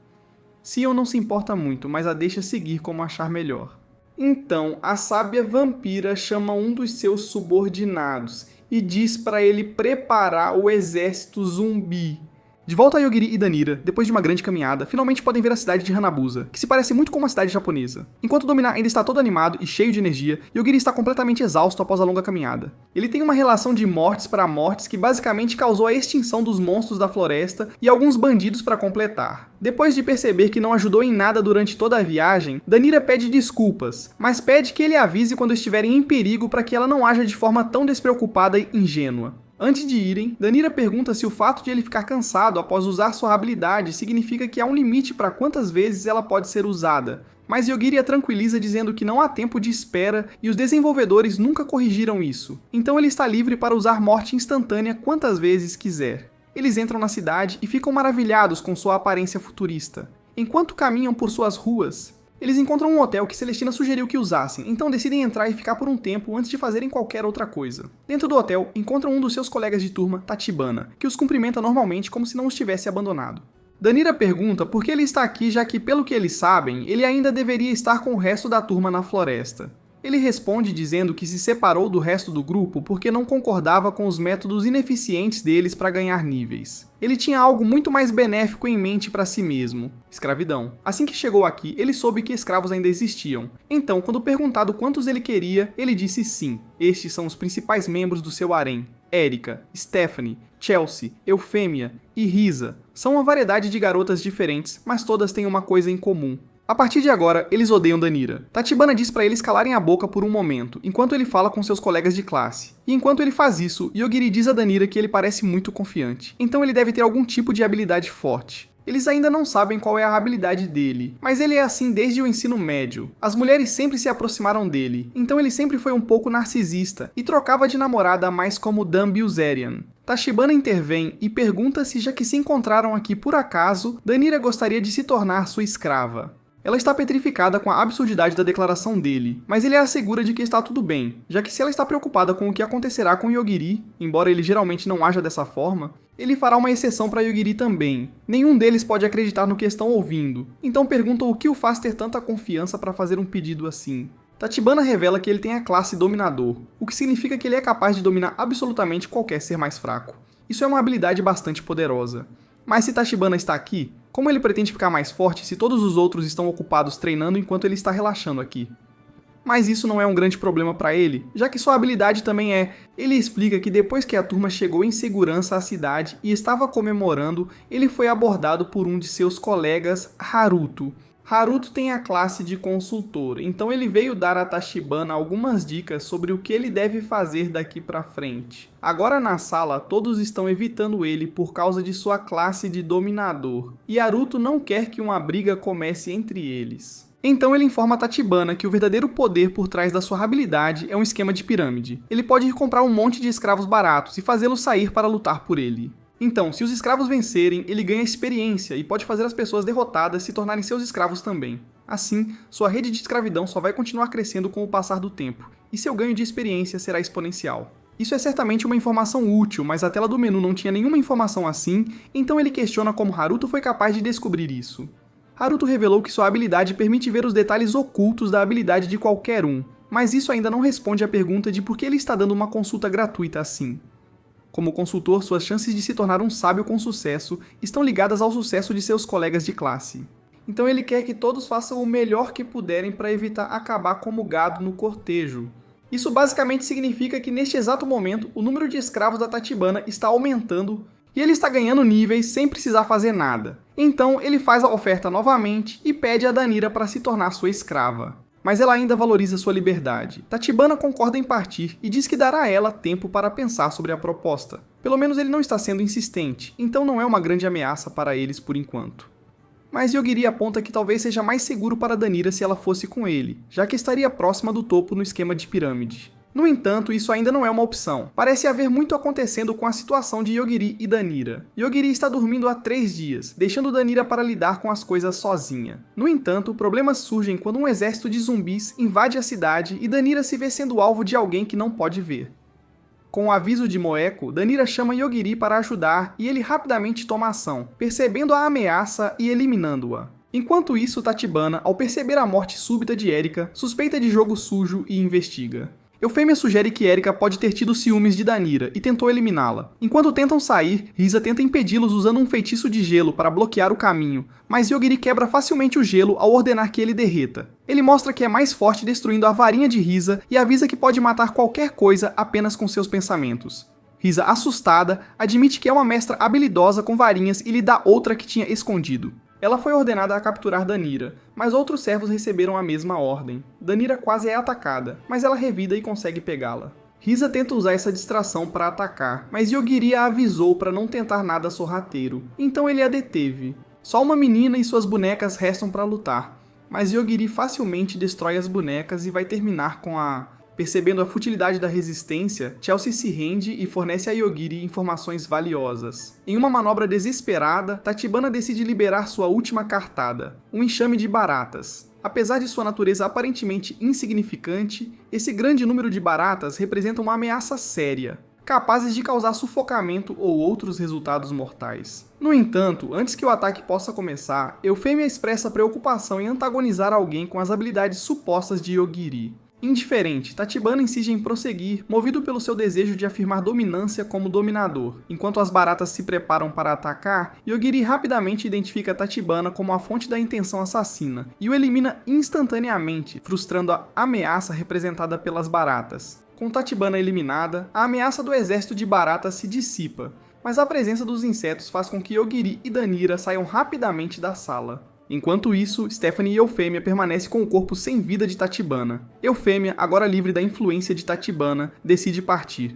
Sion não se importa muito, mas a deixa seguir como achar melhor. Então, a sábia vampira chama um dos seus subordinados e diz para ele preparar o exército zumbi. De volta a Yogiri e Danira, depois de uma grande caminhada, finalmente podem ver a cidade de Hanabusa, que se parece muito com uma cidade japonesa. Enquanto Dominar ainda está todo animado e cheio de energia, Yogiri está completamente exausto após a longa caminhada. Ele tem uma relação de mortes para mortes que basicamente causou a extinção dos monstros da floresta e alguns bandidos para completar. Depois de perceber que não ajudou em nada durante toda a viagem, Danira pede desculpas, mas pede que ele avise quando estiverem em perigo para que ela não haja de forma tão despreocupada e ingênua. Antes de irem, Danira pergunta se o fato de ele ficar cansado após usar sua habilidade significa que há um limite para quantas vezes ela pode ser usada, mas Yogiri a tranquiliza dizendo que não há tempo de espera e os desenvolvedores nunca corrigiram isso, então ele está livre para usar morte instantânea quantas vezes quiser. Eles entram na cidade e ficam maravilhados com sua aparência futurista. Enquanto caminham por suas ruas, eles encontram um hotel que Celestina sugeriu que usassem, então decidem entrar e ficar por um tempo antes de fazerem qualquer outra coisa. Dentro do hotel, encontram um dos seus colegas de turma, Tachibana, que os cumprimenta normalmente como se não os tivesse abandonado. Danira pergunta por que ele está aqui, já que, pelo que eles sabem, ele ainda deveria estar com o resto da turma na floresta. Ele responde dizendo que se separou do resto do grupo porque não concordava com os métodos ineficientes deles para ganhar níveis. Ele tinha algo muito mais benéfico em mente para si mesmo: escravidão. Assim que chegou aqui, ele soube que escravos ainda existiam. Então, quando perguntado quantos ele queria, ele disse sim. Estes são os principais membros do seu harém: Erika, Stephanie, Chelsea, Eufêmia e Risa. São uma variedade de garotas diferentes, mas todas têm uma coisa em comum. A partir de agora, eles odeiam Danira. Tachibana diz para eles calarem a boca por um momento, enquanto ele fala com seus colegas de classe. E enquanto ele faz isso, Yogiri diz a Danira que ele parece muito confiante. Então ele deve ter algum tipo de habilidade forte. Eles ainda não sabem qual é a habilidade dele, mas ele é assim desde o ensino médio. As mulheres sempre se aproximaram dele, então ele sempre foi um pouco narcisista e trocava de namorada mais como Dan Bilzerian. Tachibana intervém e pergunta se, já que se encontraram aqui por acaso, Danira gostaria de se tornar sua escrava. Ela está petrificada com a absurdidade da declaração dele, mas ele a assegura de que está tudo bem, já que se ela está preocupada com o que acontecerá com Yogiri, embora ele geralmente não haja dessa forma, ele fará uma exceção para Yogiri também. Nenhum deles pode acreditar no que estão ouvindo, então perguntam o que o faz ter tanta confiança para fazer um pedido assim. Tachibana revela que ele tem a classe Dominador, o que significa que ele é capaz de dominar absolutamente qualquer ser mais fraco. Isso é uma habilidade bastante poderosa. Mas se Tachibana está aqui, como ele pretende ficar mais forte se todos os outros estão ocupados treinando enquanto ele está relaxando aqui? Mas isso não é um grande problema para ele, já que sua habilidade também é... Ele explica que depois que a turma chegou em segurança à cidade e estava comemorando, ele foi abordado por um de seus colegas, Haruto. Haruto tem a classe de consultor, então ele veio dar a Tachibana algumas dicas sobre o que ele deve fazer daqui pra frente. Agora na sala, todos estão evitando ele por causa de sua classe de dominador, e Haruto não quer que uma briga comece entre eles. Então ele informa a Tachibana que o verdadeiro poder por trás da sua habilidade é um esquema de pirâmide. Ele pode ir comprar um monte de escravos baratos e fazê-los sair para lutar por ele. Então, se os escravos vencerem, ele ganha experiência e pode fazer as pessoas derrotadas se tornarem seus escravos também. Assim, sua rede de escravidão só vai continuar crescendo com o passar do tempo, e seu ganho de experiência será exponencial. Isso é certamente uma informação útil, mas a tela do menu não tinha nenhuma informação assim, então ele questiona como Haruto foi capaz de descobrir isso. Haruto revelou que sua habilidade permite ver os detalhes ocultos da habilidade de qualquer um, mas isso ainda não responde à pergunta de por que ele está dando uma consulta gratuita assim. Como consultor, suas chances de se tornar um sábio com sucesso estão ligadas ao sucesso de seus colegas de classe. Então ele quer que todos façam o melhor que puderem para evitar acabar como gado no cortejo. Isso basicamente significa que neste exato momento o número de escravos da Tachibana está aumentando e ele está ganhando níveis sem precisar fazer nada. Então ele faz a oferta novamente e pede a Danira para se tornar sua escrava. Mas ela ainda valoriza sua liberdade. Tachibana concorda em partir e diz que dará a ela tempo para pensar sobre a proposta. Pelo menos ele não está sendo insistente, então não é uma grande ameaça para eles por enquanto. Mas Yogiri aponta que talvez seja mais seguro para Danira se ela fosse com ele, já que estaria próxima do topo no esquema de pirâmide. No entanto, isso ainda não é uma opção. Parece haver muito acontecendo com a situação de Yogiri e Danira. Yogiri está dormindo há 3 dias, deixando Danira para lidar com as coisas sozinha. No entanto, problemas surgem quando um exército de zumbis invade a cidade e Danira se vê sendo alvo de alguém que não pode ver. Com o aviso de Moeko, Danira chama Yogiri para ajudar e ele rapidamente toma ação, percebendo a ameaça e eliminando-a. Enquanto isso, Tachibana, ao perceber a morte súbita de Erika, suspeita de jogo sujo e investiga. Eufêmia sugere que Erika pode ter tido ciúmes de Danira e tentou eliminá-la. Enquanto tentam sair, Risa tenta impedi-los usando um feitiço de gelo para bloquear o caminho, mas Yogiri quebra facilmente o gelo ao ordenar que ele derreta. Ele mostra que é mais forte destruindo a varinha de Risa e avisa que pode matar qualquer coisa apenas com seus pensamentos. Risa, assustada, admite que é uma mestra habilidosa com varinhas e lhe dá outra que tinha escondido. Ela foi ordenada a capturar Danira, mas outros servos receberam a mesma ordem. Danira quase é atacada, mas ela revida e consegue pegá-la. Risa tenta usar essa distração para atacar, mas Yogiri a avisou para não tentar nada sorrateiro, então ele a deteve. Só uma menina e suas bonecas restam para lutar, mas Yogiri facilmente destrói as bonecas e vai terminar com a Percebendo a futilidade da resistência, Chelsea se rende e fornece a Yogiri informações valiosas. Em uma manobra desesperada, Tachibana decide liberar sua última cartada, um enxame de baratas. Apesar de sua natureza aparentemente insignificante, esse grande número de baratas representa uma ameaça séria, capazes de causar sufocamento ou outros resultados mortais. No entanto, antes que o ataque possa começar, Eufêmia expressa preocupação em antagonizar alguém com as habilidades supostas de Yogiri. Indiferente, Tachibana insiste em prosseguir, movido pelo seu desejo de afirmar dominância como dominador. Enquanto as baratas se preparam para atacar, Yogiri rapidamente identifica Tachibana como a fonte da intenção assassina e o elimina instantaneamente, frustrando a ameaça representada pelas baratas. Com Tachibana eliminada, a ameaça do exército de baratas se dissipa, mas a presença dos insetos faz com que Yogiri e Danira saiam rapidamente da sala. Enquanto isso, Stephanie e Eufêmia permanecem com o corpo sem vida de Tachibana. Eufêmia, agora livre da influência de Tachibana, decide partir.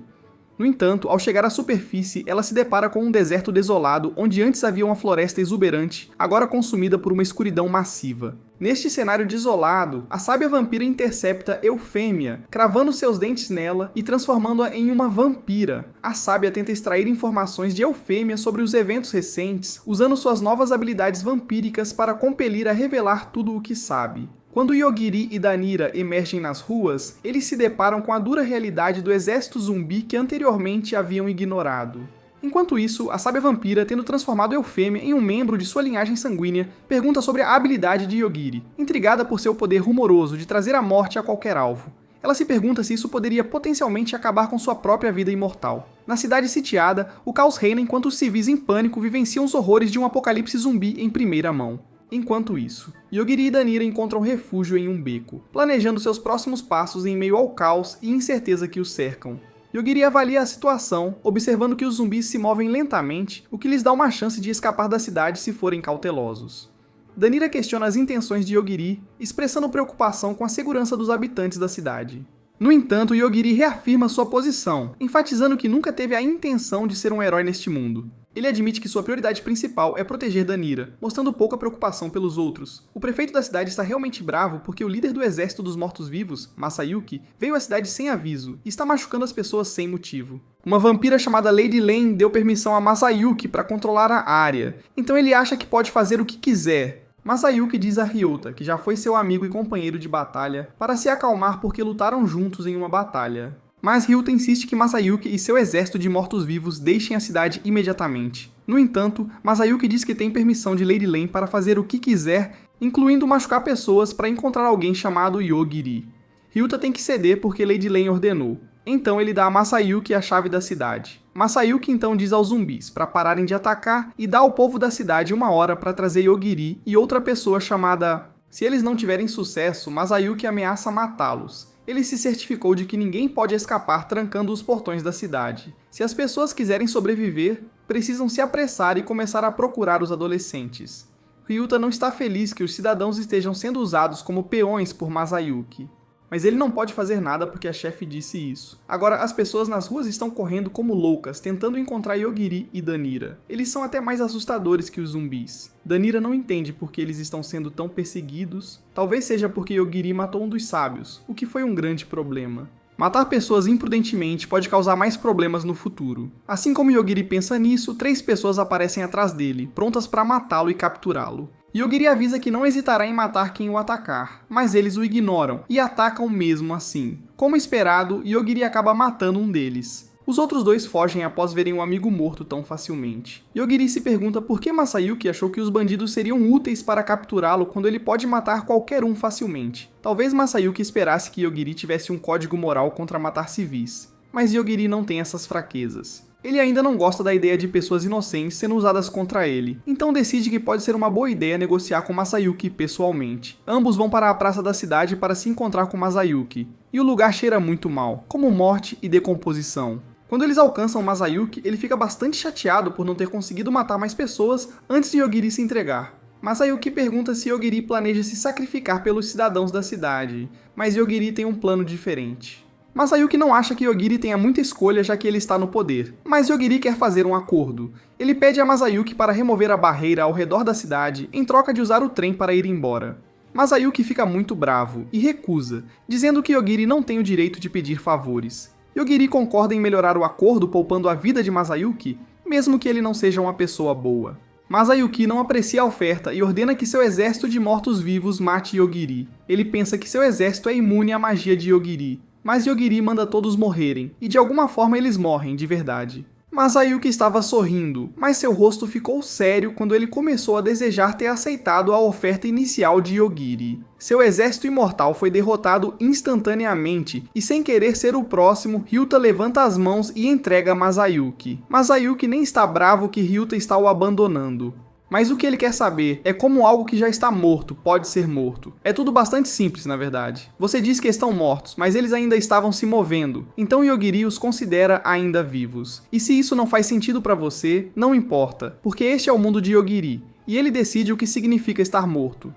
No entanto, ao chegar à superfície, ela se depara com um deserto desolado onde antes havia uma floresta exuberante, agora consumida por uma escuridão massiva. Neste cenário desolado, a sábia vampira intercepta Eufêmia, cravando seus dentes nela e transformando-a em uma vampira. A sábia tenta extrair informações de Eufêmia sobre os eventos recentes, usando suas novas habilidades vampíricas para compelir a revelar tudo o que sabe. Quando Yogiri e Danira emergem nas ruas, eles se deparam com a dura realidade do exército zumbi que anteriormente haviam ignorado. Enquanto isso, a sábia vampira, tendo transformado Eufêmia em um membro de sua linhagem sanguínea, pergunta sobre a habilidade de Yogiri, intrigada por seu poder rumoroso de trazer a morte a qualquer alvo. Ela se pergunta se isso poderia potencialmente acabar com sua própria vida imortal. Na cidade sitiada, o caos reina enquanto os civis em pânico vivenciam os horrores de um apocalipse zumbi em primeira mão. Enquanto isso, Yogiri e Danira encontram refúgio em um beco, planejando seus próximos passos em meio ao caos e incerteza que os cercam. Yogiri avalia a situação, observando que os zumbis se movem lentamente, o que lhes dá uma chance de escapar da cidade se forem cautelosos. Danira questiona as intenções de Yogiri, expressando preocupação com a segurança dos habitantes da cidade. No entanto, Yogiri reafirma sua posição, enfatizando que nunca teve a intenção de ser um herói neste mundo. Ele admite que sua prioridade principal é proteger Danira, mostrando pouca preocupação pelos outros. O prefeito da cidade está realmente bravo porque o líder do exército dos mortos-vivos, Masayuki, veio à cidade sem aviso e está machucando as pessoas sem motivo. Uma vampira chamada Lady Lane deu permissão a Masayuki para controlar a área, então ele acha que pode fazer o que quiser. Masayuki diz a Ryota, que já foi seu amigo e companheiro de batalha, para se acalmar porque lutaram juntos em uma batalha. Mas Ryota insiste que Masayuki e seu exército de mortos-vivos deixem a cidade imediatamente. No entanto, Masayuki diz que tem permissão de Lady Lane para fazer o que quiser, incluindo machucar pessoas para encontrar alguém chamado Yogiri. Ryota tem que ceder porque Lady Lane ordenou. Então ele dá a Masayuki a chave da cidade. Masayuki então diz aos zumbis para pararem de atacar e dá ao povo da cidade 1 hora para trazer Yogiri e outra pessoa chamada... Se eles não tiverem sucesso, Masayuki ameaça matá-los. Ele se certificou de que ninguém pode escapar trancando os portões da cidade. Se as pessoas quiserem sobreviver, precisam se apressar e começar a procurar os adolescentes. Ryota não está feliz que os cidadãos estejam sendo usados como peões por Masayuki. Mas ele não pode fazer nada porque a chefe disse isso. Agora, as pessoas nas ruas estão correndo como loucas, tentando encontrar Yogiri e Danira. Eles são até mais assustadores que os zumbis. Danira não entende por que eles estão sendo tão perseguidos. Talvez seja porque Yogiri matou um dos sábios, o que foi um grande problema. Matar pessoas imprudentemente pode causar mais problemas no futuro. Assim como Yogiri pensa nisso, 3 pessoas aparecem atrás dele, prontas para matá-lo e capturá-lo. Yogiri avisa que não hesitará em matar quem o atacar, mas eles o ignoram e atacam mesmo assim. Como esperado, Yogiri acaba matando um deles. Os outros 2 fogem após verem um amigo morto tão facilmente. Yogiri se pergunta por que Masayuki achou que os bandidos seriam úteis para capturá-lo quando ele pode matar qualquer um facilmente. Talvez Masayuki esperasse que Yogiri tivesse um código moral contra matar civis, mas Yogiri não tem essas fraquezas. Ele ainda não gosta da ideia de pessoas inocentes sendo usadas contra ele, então decide que pode ser uma boa ideia negociar com Masayuki pessoalmente. Ambos vão para a praça da cidade para se encontrar com Masayuki, e o lugar cheira muito mal, como morte e decomposição. Quando eles alcançam Masayuki, ele fica bastante chateado por não ter conseguido matar mais pessoas antes de Yogiri se entregar. Masayuki pergunta se Yogiri planeja se sacrificar pelos cidadãos da cidade, mas Yogiri tem um plano diferente. Masayuki não acha que Yogiri tenha muita escolha já que ele está no poder, mas Yogiri quer fazer um acordo. Ele pede a Masayuki para remover a barreira ao redor da cidade em troca de usar o trem para ir embora. Masayuki fica muito bravo e recusa, dizendo que Yogiri não tem o direito de pedir favores. Yogiri concorda em melhorar o acordo poupando a vida de Masayuki, mesmo que ele não seja uma pessoa boa. Masayuki não aprecia a oferta e ordena que seu exército de mortos-vivos mate Yogiri. Ele pensa que seu exército é imune à magia de Yogiri, mas Yogiri manda todos morrerem, e de alguma forma eles morrem de verdade. Masayuki estava sorrindo, mas seu rosto ficou sério quando ele começou a desejar ter aceitado a oferta inicial de Yogiri. Seu exército imortal foi derrotado instantaneamente, e sem querer ser o próximo, Ryuta levanta as mãos e entrega Masayuki. Masayuki nem está bravo que Ryuta está o abandonando. Mas o que ele quer saber é como algo que já está morto pode ser morto. É tudo bastante simples, na verdade. Você diz que estão mortos, mas eles ainda estavam se movendo, então Yogiri os considera ainda vivos. E se isso não faz sentido para você, não importa, porque este é o mundo de Yogiri, e ele decide o que significa estar morto.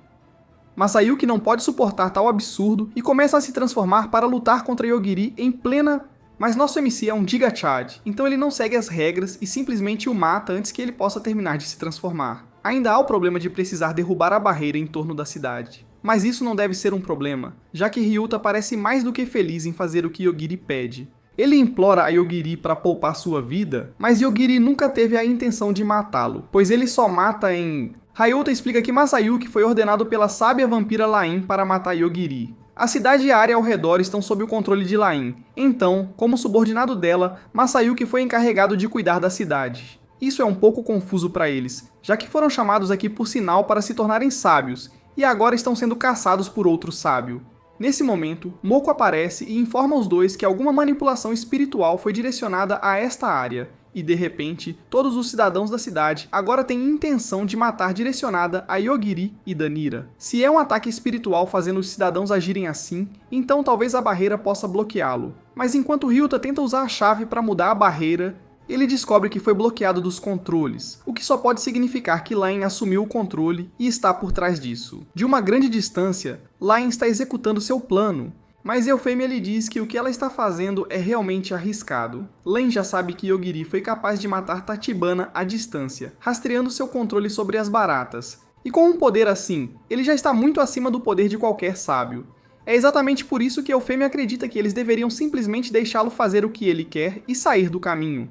Masayuki não pode suportar tal absurdo e começa a se transformar para lutar contra Yogiri em plena... Mas nosso MC é um Giga Chad, então ele não segue as regras e simplesmente o mata antes que ele possa terminar de se transformar. Ainda há o problema de precisar derrubar a barreira em torno da cidade. Mas isso não deve ser um problema, já que Ryuta parece mais do que feliz em fazer o que Yogiri pede. Ele implora a Yogiri para poupar sua vida, mas Yogiri nunca teve a intenção de matá-lo, pois ele só mata em... Ryuta explica que Masayuki foi ordenado pela sábia vampira Lain para matar Yogiri. A cidade e a área ao redor estão sob o controle de Lain, então, como subordinado dela, Masayuki foi encarregado de cuidar da cidade. Isso é um pouco confuso para eles, já que foram chamados aqui por sinal para se tornarem sábios, e agora estão sendo caçados por outro sábio. Nesse momento, Moko aparece e informa os dois que alguma manipulação espiritual foi direcionada a esta área, e de repente, todos os cidadãos da cidade agora têm intenção de matar direcionada a Yogiri e Danira. Se é um ataque espiritual fazendo os cidadãos agirem assim, então talvez a barreira possa bloqueá-lo. Mas enquanto Ryuta tenta usar a chave para mudar a barreira, ele descobre que foi bloqueado dos controles, o que só pode significar que Lain assumiu o controle e está por trás disso. De uma grande distância, Lain está executando seu plano, mas Euphemia lhe diz que o que ela está fazendo é realmente arriscado. Lain já sabe que Yogiri foi capaz de matar Tachibana à distância, rastreando seu controle sobre as baratas. E com um poder assim, ele já está muito acima do poder de qualquer sábio. É exatamente por isso que Euphemia acredita que eles deveriam simplesmente deixá-lo fazer o que ele quer e sair do caminho.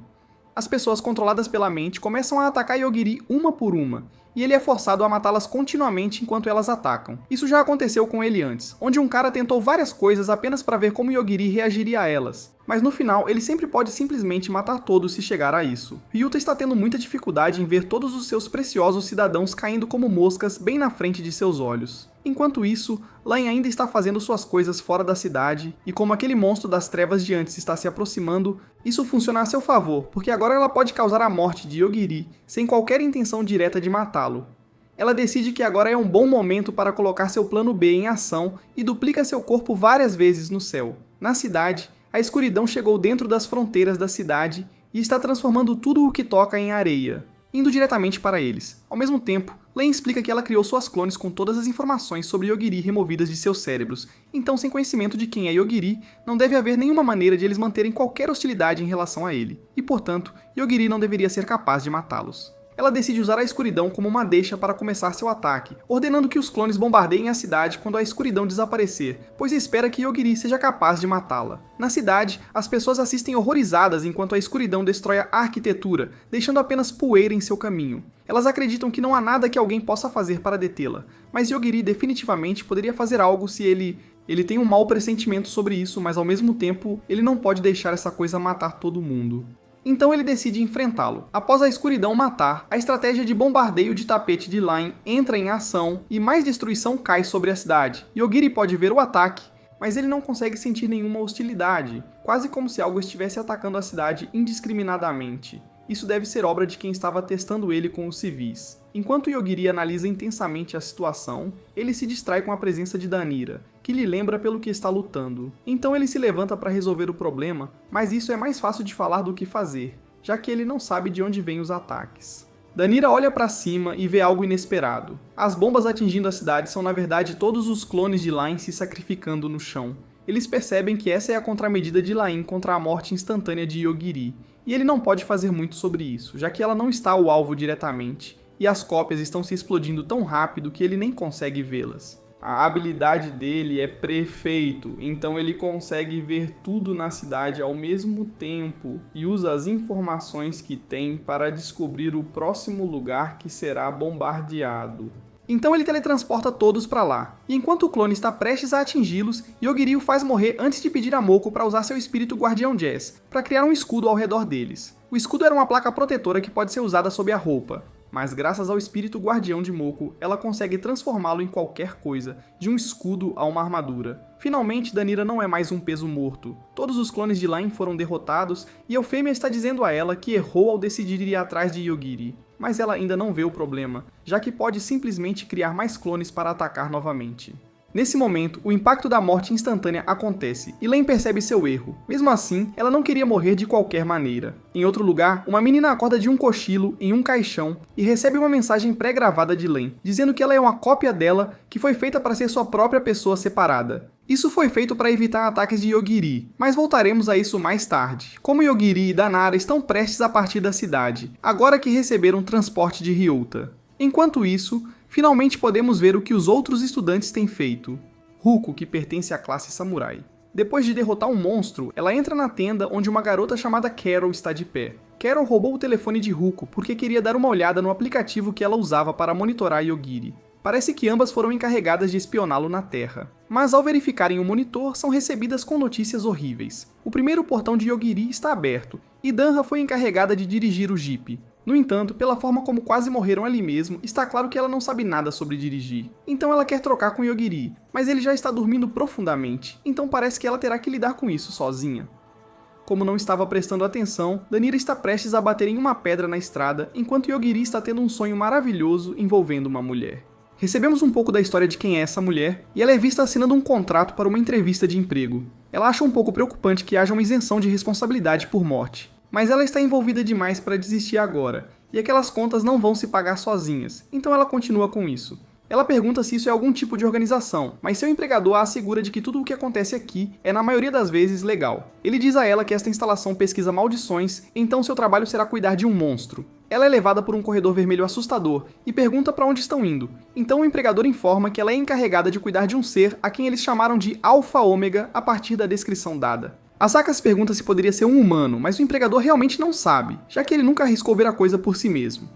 As pessoas controladas pela mente começam a atacar Yogiri uma por uma, e ele é forçado a matá-las continuamente enquanto elas atacam. Isso já aconteceu com ele antes, onde um cara tentou várias coisas apenas para ver como Yogiri reagiria a elas, mas no final ele sempre pode simplesmente matar todos se chegar a isso. Ryuta está tendo muita dificuldade em ver todos os seus preciosos cidadãos caindo como moscas bem na frente de seus olhos. Enquanto isso, Lain ainda está fazendo suas coisas fora da cidade, e como aquele monstro das trevas de antes está se aproximando, isso funciona a seu favor, porque agora ela pode causar a morte de Yogiri sem qualquer intenção direta de matá-lo. Ela decide que agora é um bom momento para colocar seu plano B em ação e duplica seu corpo várias vezes no céu. Na cidade, a escuridão chegou dentro das fronteiras da cidade e está transformando tudo o que toca em areia, indo diretamente para eles. Ao mesmo tempo, Lain explica que ela criou suas clones com todas as informações sobre Yogiri removidas de seus cérebros, então sem conhecimento de quem é Yogiri, não deve haver nenhuma maneira de eles manterem qualquer hostilidade em relação a ele, e portanto, Yogiri não deveria ser capaz de matá-los. Ela decide usar a escuridão como uma deixa para começar seu ataque, ordenando que os clones bombardeiem a cidade quando a escuridão desaparecer, pois espera que Yogiri seja capaz de matá-la. Na cidade, as pessoas assistem horrorizadas enquanto a escuridão destrói a arquitetura, deixando apenas poeira em seu caminho. Elas acreditam que não há nada que alguém possa fazer para detê-la, mas Yogiri definitivamente poderia fazer algo se ele tem um mau pressentimento sobre isso, mas ao mesmo tempo, ele não pode deixar essa coisa matar todo mundo. Então ele decide enfrentá-lo. Após a escuridão matar, a estratégia de bombardeio de tapete de Lain entra em ação e mais destruição cai sobre a cidade. Yogiri pode ver o ataque, mas ele não consegue sentir nenhuma hostilidade, quase como se algo estivesse atacando a cidade indiscriminadamente. Isso deve ser obra de quem estava testando ele com os civis. Enquanto Yogiri analisa intensamente a situação, ele se distrai com a presença de Danira, que lhe lembra pelo que está lutando. Então ele se levanta para resolver o problema, mas isso é mais fácil de falar do que fazer, já que ele não sabe de onde vêm os ataques. Danira olha para cima e vê algo inesperado. As bombas atingindo a cidade são na verdade todos os clones de Lain se sacrificando no chão. Eles percebem que essa é a contramedida de Lain contra a morte instantânea de Yogiri, e ele não pode fazer muito sobre isso, já que ela não está o alvo diretamente, e as cópias estão se explodindo tão rápido que ele nem consegue vê-las. A habilidade dele é prefeito, então ele consegue ver tudo na cidade ao mesmo tempo e usa as informações que tem para descobrir o próximo lugar que será bombardeado. Então ele teletransporta todos para lá, e enquanto o clone está prestes a atingi-los, Yogiri o faz morrer antes de pedir a Moko para usar seu espírito guardião Jazz, para criar um escudo ao redor deles. O escudo era uma placa protetora que pode ser usada sob a roupa, mas graças ao espírito guardião de Moko, ela consegue transformá-lo em qualquer coisa, de um escudo a uma armadura. Finalmente, Danira não é mais um peso morto. Todos os clones de Lain foram derrotados, e Eufêmia está dizendo a ela que errou ao decidir ir atrás de Yogiri. Mas ela ainda não vê o problema, já que pode simplesmente criar mais clones para atacar novamente. Nesse momento, o impacto da morte instantânea acontece, e Lain percebe seu erro. Mesmo assim, ela não queria morrer de qualquer maneira. Em outro lugar, uma menina acorda de um cochilo em um caixão e recebe uma mensagem pré-gravada de Lain, dizendo que ela é uma cópia dela que foi feita para ser sua própria pessoa separada. Isso foi feito para evitar ataques de Yogiri, mas voltaremos a isso mais tarde. Como Yogiri e Danara estão prestes a partir da cidade, agora que receberam transporte de Ryota. Enquanto isso, finalmente podemos ver o que os outros estudantes têm feito. Ruko, que pertence à classe samurai. Depois de derrotar um monstro, ela entra na tenda onde uma garota chamada Carol está de pé. Carol roubou o telefone de Ruko porque queria dar uma olhada no aplicativo que ela usava para monitorar Yogiri. Parece que ambas foram encarregadas de espioná-lo na Terra. Mas ao verificarem o monitor, são recebidas com notícias horríveis. O primeiro portão de Yogiri está aberto, e Danha foi encarregada de dirigir o Jeep. No entanto, pela forma como quase morreram ali mesmo, está claro que ela não sabe nada sobre dirigir. Então ela quer trocar com Yogiri, mas ele já está dormindo profundamente, então parece que ela terá que lidar com isso sozinha. Como não estava prestando atenção, Danira está prestes a bater em uma pedra na estrada, enquanto Yogiri está tendo um sonho maravilhoso envolvendo uma mulher. Recebemos um pouco da história de quem é essa mulher, e ela é vista assinando um contrato para uma entrevista de emprego. Ela acha um pouco preocupante que haja uma isenção de responsabilidade por morte, mas ela está envolvida demais para desistir agora, e aquelas contas não vão se pagar sozinhas, então ela continua com isso. Ela pergunta se isso é algum tipo de organização, mas seu empregador a assegura de que tudo o que acontece aqui é, na maioria das vezes, legal. Ele diz a ela que esta instalação pesquisa maldições, então seu trabalho será cuidar de um monstro. Ela é levada por um corredor vermelho assustador e pergunta para onde estão indo. Então o empregador informa que ela é encarregada de cuidar de um ser a quem eles chamaram de Alpha Ômega a partir da descrição dada. Asaka se pergunta se poderia ser um humano, mas o empregador realmente não sabe, já que ele nunca arriscou ver a coisa por si mesmo.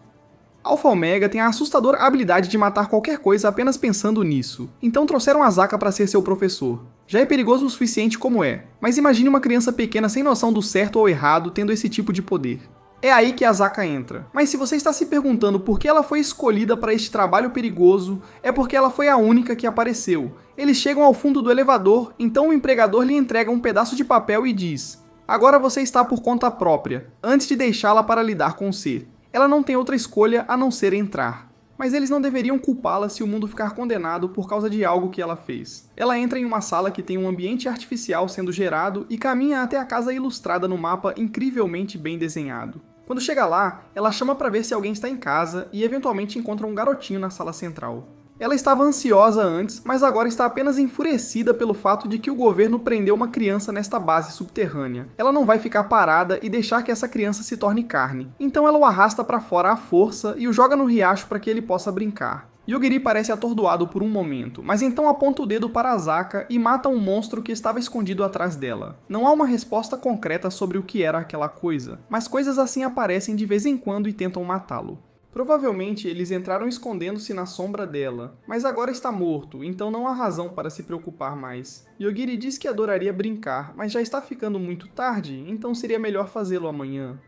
Alpha Omega tem a assustadora habilidade de matar qualquer coisa apenas pensando nisso, então trouxeram Asaka para ser seu professor. Já é perigoso o suficiente como é, mas imagine uma criança pequena sem noção do certo ou errado tendo esse tipo de poder. É aí que Asaka entra. Mas se você está se perguntando por que ela foi escolhida para este trabalho perigoso, é porque ela foi a única que apareceu. Eles chegam ao fundo do elevador, então o empregador lhe entrega um pedaço de papel e diz: "Agora você está por conta própria, antes de deixá-la para lidar com o ser. Ela não tem outra escolha a não ser entrar." Mas eles não deveriam culpá-la se o mundo ficar condenado por causa de algo que ela fez. Ela entra em uma sala que tem um ambiente artificial sendo gerado e caminha até a casa ilustrada no mapa incrivelmente bem desenhado. Quando chega lá, ela chama para ver se alguém está em casa e eventualmente encontra um garotinho na sala central. Ela estava ansiosa antes, mas agora está apenas enfurecida pelo fato de que o governo prendeu uma criança nesta base subterrânea. Ela não vai ficar parada e deixar que essa criança se torne carne. Então ela o arrasta para fora à força e o joga no riacho para que ele possa brincar. Yogiri parece atordoado por um momento, mas então aponta o dedo para Asaka e mata um monstro que estava escondido atrás dela. Não há uma resposta concreta sobre o que era aquela coisa, mas coisas assim aparecem de vez em quando e tentam matá-lo. Provavelmente eles entraram escondendo-se na sombra dela, mas agora está morto, então não há razão para se preocupar mais. Yogiri diz que adoraria brincar, mas já está ficando muito tarde, então seria melhor fazê-lo amanhã.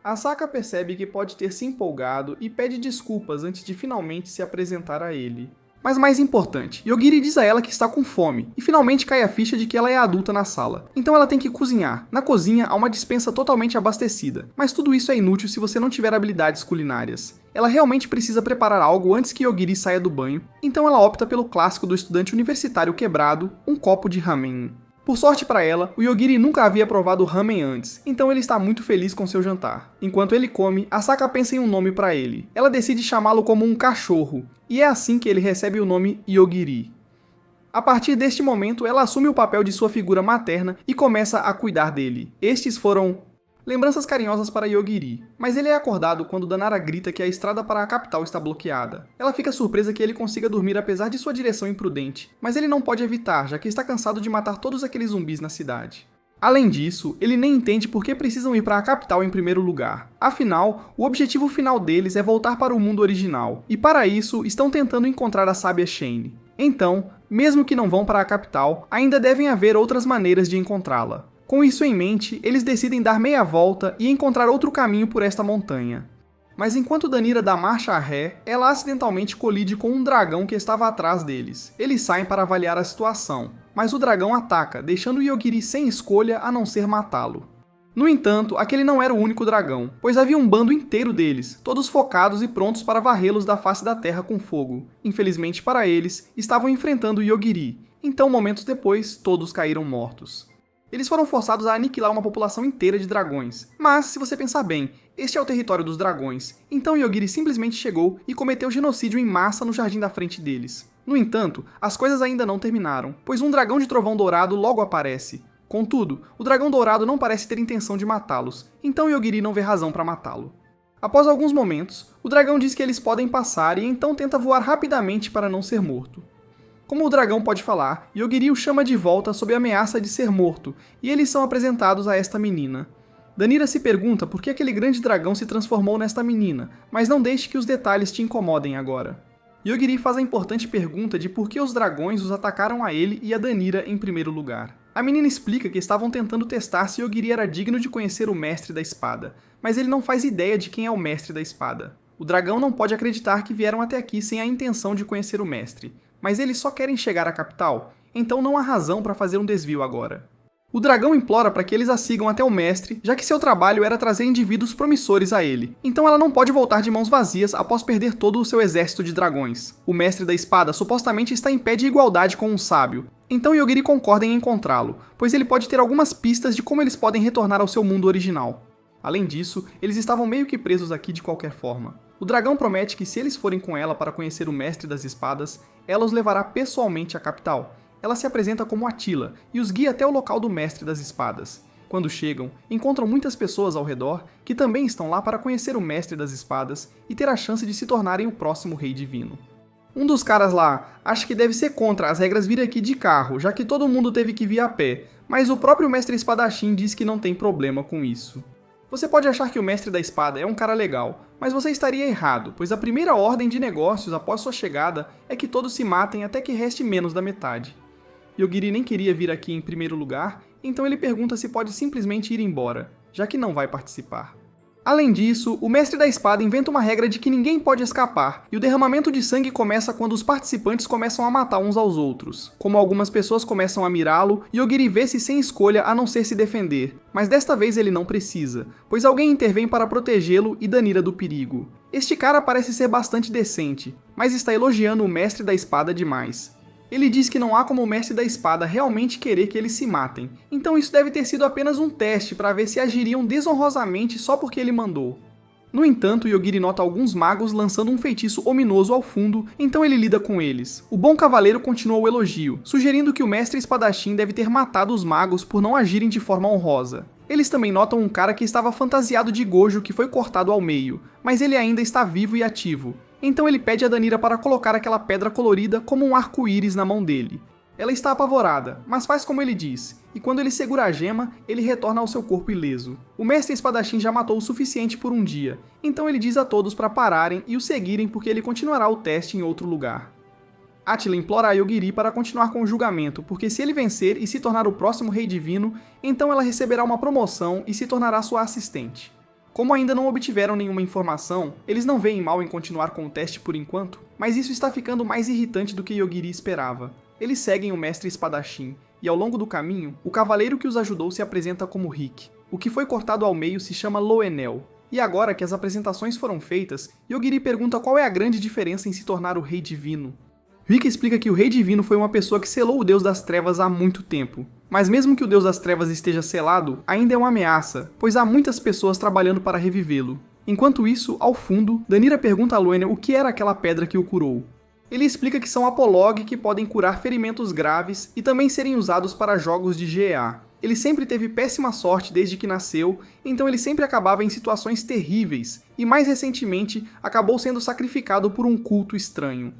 Asaka percebe que pode ter se empolgado e pede desculpas antes de finalmente se apresentar a ele. Mas mais importante, Yogiri diz a ela que está com fome, e finalmente cai a ficha de que ela é adulta na sala. Então ela tem que cozinhar. Na cozinha há uma despensa totalmente abastecida, mas tudo isso é inútil se você não tiver habilidades culinárias. Ela realmente precisa preparar algo antes que Yogiri saia do banho, então ela opta pelo clássico do estudante universitário quebrado, um copo de ramen. Por sorte para ela, o Yogiri nunca havia provado ramen antes, então ele está muito feliz com seu jantar. Enquanto ele come, Asaka pensa em um nome para ele. Ela decide chamá-lo como um cachorro, e é assim que ele recebe o nome Yogiri. A partir deste momento, ela assume o papel de sua figura materna e começa a cuidar dele. Estes foram Lembranças carinhosas para Yogiri, mas ele é acordado quando Danara grita que a estrada para a capital está bloqueada. Ela fica surpresa que ele consiga dormir apesar de sua direção imprudente, mas ele não pode evitar, já que está cansado de matar todos aqueles zumbis na cidade. Além disso, ele nem entende por que precisam ir para a capital em primeiro lugar. Afinal, o objetivo final deles é voltar para o mundo original, e para isso estão tentando encontrar a sábia Shane. Então, mesmo que não vão para a capital, ainda devem haver outras maneiras de encontrá-la. Com isso em mente, eles decidem dar meia volta e encontrar outro caminho por esta montanha. Mas enquanto Danira dá marcha ré, ela acidentalmente colide com um dragão que estava atrás deles. Eles saem para avaliar a situação, mas o dragão ataca, deixando Yogiri sem escolha a não ser matá-lo. No entanto, aquele não era o único dragão, pois havia um bando inteiro deles, todos focados e prontos para varrê-los da face da terra com fogo. Infelizmente para eles, estavam enfrentando Yogiri, então momentos depois, todos caíram mortos. Eles foram forçados a aniquilar uma população inteira de dragões, mas, se você pensar bem, este é o território dos dragões, então Yogiri simplesmente chegou e cometeu genocídio em massa no jardim da frente deles. No entanto, as coisas ainda não terminaram, pois um dragão de trovão dourado logo aparece. Contudo, o dragão dourado não parece ter intenção de matá-los, então Yogiri não vê razão para matá-lo. Após alguns momentos, o dragão diz que eles podem passar e então tenta voar rapidamente para não ser morto. Como o dragão pode falar, Yogiri o chama de volta sob a ameaça de ser morto, e eles são apresentados a esta menina. Danira se pergunta por que aquele grande dragão se transformou nesta menina, mas não deixe que os detalhes te incomodem agora. Yogiri faz a importante pergunta de por que os dragões os atacaram a ele e a Danira em primeiro lugar. A menina explica que estavam tentando testar se Yogiri era digno de conhecer o mestre da espada, mas ele não faz ideia de quem é o mestre da espada. O dragão não pode acreditar que vieram até aqui sem a intenção de conhecer o mestre, mas eles só querem chegar à capital, então não há razão para fazer um desvio agora. O dragão implora para que eles a sigam até o mestre, já que seu trabalho era trazer indivíduos promissores a ele, então ela não pode voltar de mãos vazias após perder todo o seu exército de dragões. O mestre da espada supostamente está em pé de igualdade com um sábio, então Yogiri concorda em encontrá-lo, pois ele pode ter algumas pistas de como eles podem retornar ao seu mundo original. Além disso, eles estavam meio que presos aqui de qualquer forma. O dragão promete que se eles forem com ela para conhecer o mestre das espadas, ela os levará pessoalmente à capital. Ela se apresenta como Attila e os guia até o local do mestre das espadas. Quando chegam, encontram muitas pessoas ao redor que também estão lá para conhecer o mestre das espadas e ter a chance de se tornarem o próximo rei divino. Um dos caras lá acha que deve ser contra as regras vir aqui de carro, já que todo mundo teve que vir a pé, mas o próprio mestre espadachim diz que não tem problema com isso. Você pode achar que o mestre da espada é um cara legal, mas você estaria errado, pois a primeira ordem de negócios após sua chegada é que todos se matem até que reste menos da metade. Yogiri nem queria vir aqui em primeiro lugar, então ele pergunta se pode simplesmente ir embora, já que não vai participar. Além disso, o mestre da espada inventa uma regra de que ninguém pode escapar, e o derramamento de sangue começa quando os participantes começam a matar uns aos outros. Como algumas pessoas começam a mirá-lo, Yogiri vê-se sem escolha a não ser se defender, mas desta vez ele não precisa, pois alguém intervém para protegê-lo e Danira do perigo. Este cara parece ser bastante decente, mas está elogiando o mestre da espada demais. Ele diz que não há como o mestre da espada realmente querer que eles se matem, então isso deve ter sido apenas um teste para ver se agiriam desonrosamente só porque ele mandou. No entanto, Yogiri nota alguns magos lançando um feitiço ominoso ao fundo, então ele lida com eles. O bom cavaleiro continua o elogio, sugerindo que o mestre espadachim deve ter matado os magos por não agirem de forma honrosa. Eles também notam um cara que estava fantasiado de Gojo que foi cortado ao meio, mas ele ainda está vivo e ativo. Então ele pede a Danira para colocar aquela pedra colorida como um arco-íris na mão dele. Ela está apavorada, mas faz como ele diz, e quando ele segura a gema, ele retorna ao seu corpo ileso. O mestre espadachim já matou o suficiente por um dia, então ele diz a todos para pararem e o seguirem porque ele continuará o teste em outro lugar. Attila implora a Yogiri para continuar com o julgamento, porque se ele vencer e se tornar o próximo rei divino, então ela receberá uma promoção e se tornará sua assistente. Como ainda não obtiveram nenhuma informação, eles não veem mal em continuar com o teste por enquanto, mas isso está ficando mais irritante do que Yogiri esperava. Eles seguem o mestre espadachim, e ao longo do caminho, o cavaleiro que os ajudou se apresenta como Rick. O que foi cortado ao meio se chama Loenel. E agora que as apresentações foram feitas, Yogiri pergunta qual é a grande diferença em se tornar o rei divino. Rick explica que o rei divino foi uma pessoa que selou o deus das trevas há muito tempo. Mas mesmo que o deus das trevas esteja selado, ainda é uma ameaça, pois há muitas pessoas trabalhando para revivê-lo. Enquanto isso, ao fundo, Danira pergunta a Loenel o que era aquela pedra que o curou. Ele explica que são apologue que podem curar ferimentos graves e também serem usados para jogos de GEA. Ele sempre teve péssima sorte desde que nasceu, então ele sempre acabava em situações terríveis, e mais recentemente acabou sendo sacrificado por um culto estranho.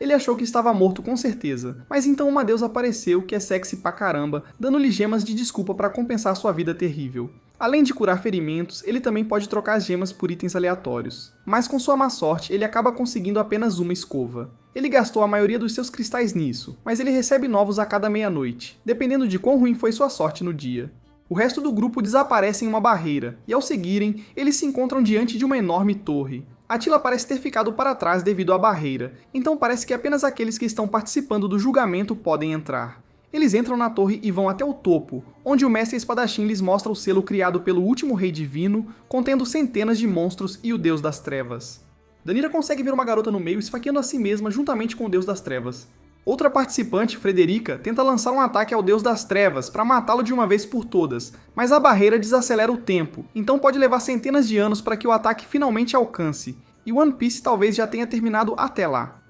Ele achou que estava morto com certeza, mas então uma deusa apareceu que é sexy pra caramba, dando-lhe gemas de desculpa para compensar sua vida terrível. Além de curar ferimentos, ele também pode trocar as gemas por itens aleatórios. Mas com sua má sorte, ele acaba conseguindo apenas uma escova. Ele gastou a maioria dos seus cristais nisso, mas ele recebe novos a cada meia-noite, dependendo de quão ruim foi sua sorte no dia. O resto do grupo desaparece em uma barreira, e ao seguirem, eles se encontram diante de uma enorme torre. Attila parece ter ficado para trás devido à barreira, então parece que apenas aqueles que estão participando do julgamento podem entrar. Eles entram na torre e vão até o topo, onde o mestre espadachim lhes mostra o selo criado pelo último rei divino, contendo centenas de monstros e o deus das trevas. Danira consegue ver uma garota no meio esfaqueando a si mesma juntamente com o deus das trevas. Outra participante, Frederica, tenta lançar um ataque ao deus das trevas para matá-lo de uma vez por todas, mas a barreira desacelera o tempo, então pode levar centenas de anos para que o ataque finalmente alcance, e One Piece talvez já tenha terminado até lá.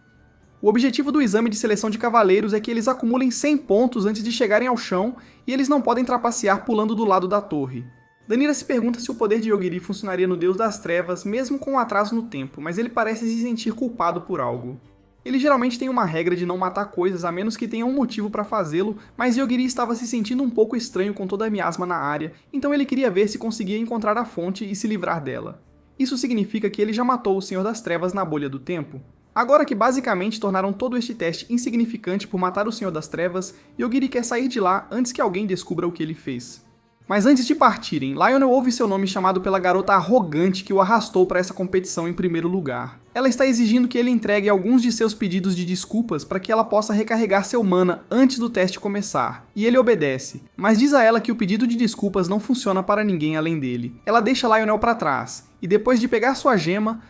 O objetivo do exame de seleção de cavaleiros é que eles acumulem 100 pontos antes de chegarem ao chão, e eles não podem trapacear pulando do lado da torre. Danira se pergunta se o poder de Yogiri funcionaria no Deus das Trevas mesmo com um atraso no tempo, mas ele parece se sentir culpado por algo. Ele geralmente tem uma regra de não matar coisas a menos que tenha um motivo para fazê-lo, mas Yogiri estava se sentindo um pouco estranho com toda a miasma na área, então ele queria ver se conseguia encontrar a fonte e se livrar dela. Isso significa que ele já matou o Senhor das Trevas na bolha do tempo? Agora que basicamente tornaram todo este teste insignificante por matar o Senhor das Trevas, Yogiri quer sair de lá antes que alguém descubra o que ele fez. Mas antes de partirem, Lionel ouve seu nome chamado pela garota arrogante que o arrastou para essa competição em primeiro lugar. Ela está exigindo que ele entregue alguns de seus pedidos de desculpas para que ela possa recarregar seu mana antes do teste começar, e ele obedece, mas diz a ela que o pedido de desculpas não funciona para ninguém além dele. Ela deixa Lionel para trás, e depois de pegar sua gema,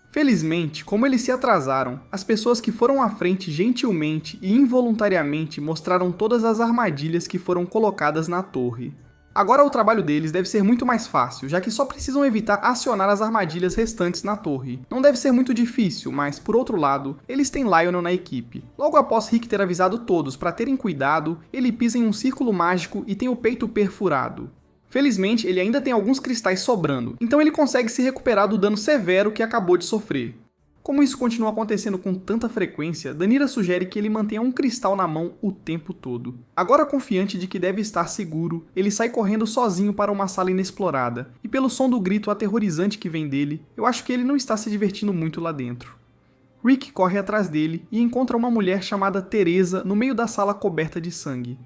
felizmente, como eles se atrasaram, as pessoas que foram à frente gentilmente e involuntariamente mostraram todas as armadilhas que foram colocadas na torre. Agora o trabalho deles deve ser muito mais fácil, já que só precisam evitar acionar as armadilhas restantes na torre. Não deve ser muito difícil, mas, por outro lado, eles têm Lionel na equipe. Logo após Rick ter avisado todos para terem cuidado, ele pisa em um círculo mágico e tem o peito perfurado. Felizmente, ele ainda tem alguns cristais sobrando, então ele consegue se recuperar do dano severo que acabou de sofrer. Como isso continua acontecendo com tanta frequência, Danira sugere que ele mantenha um cristal na mão o tempo todo. Agora confiante de que deve estar seguro, ele sai correndo sozinho para uma sala inexplorada, e pelo som do grito aterrorizante que vem dele, eu acho que ele não está se divertindo muito lá dentro. Rick corre atrás dele e encontra uma mulher chamada Teresa no meio da sala coberta de sangue.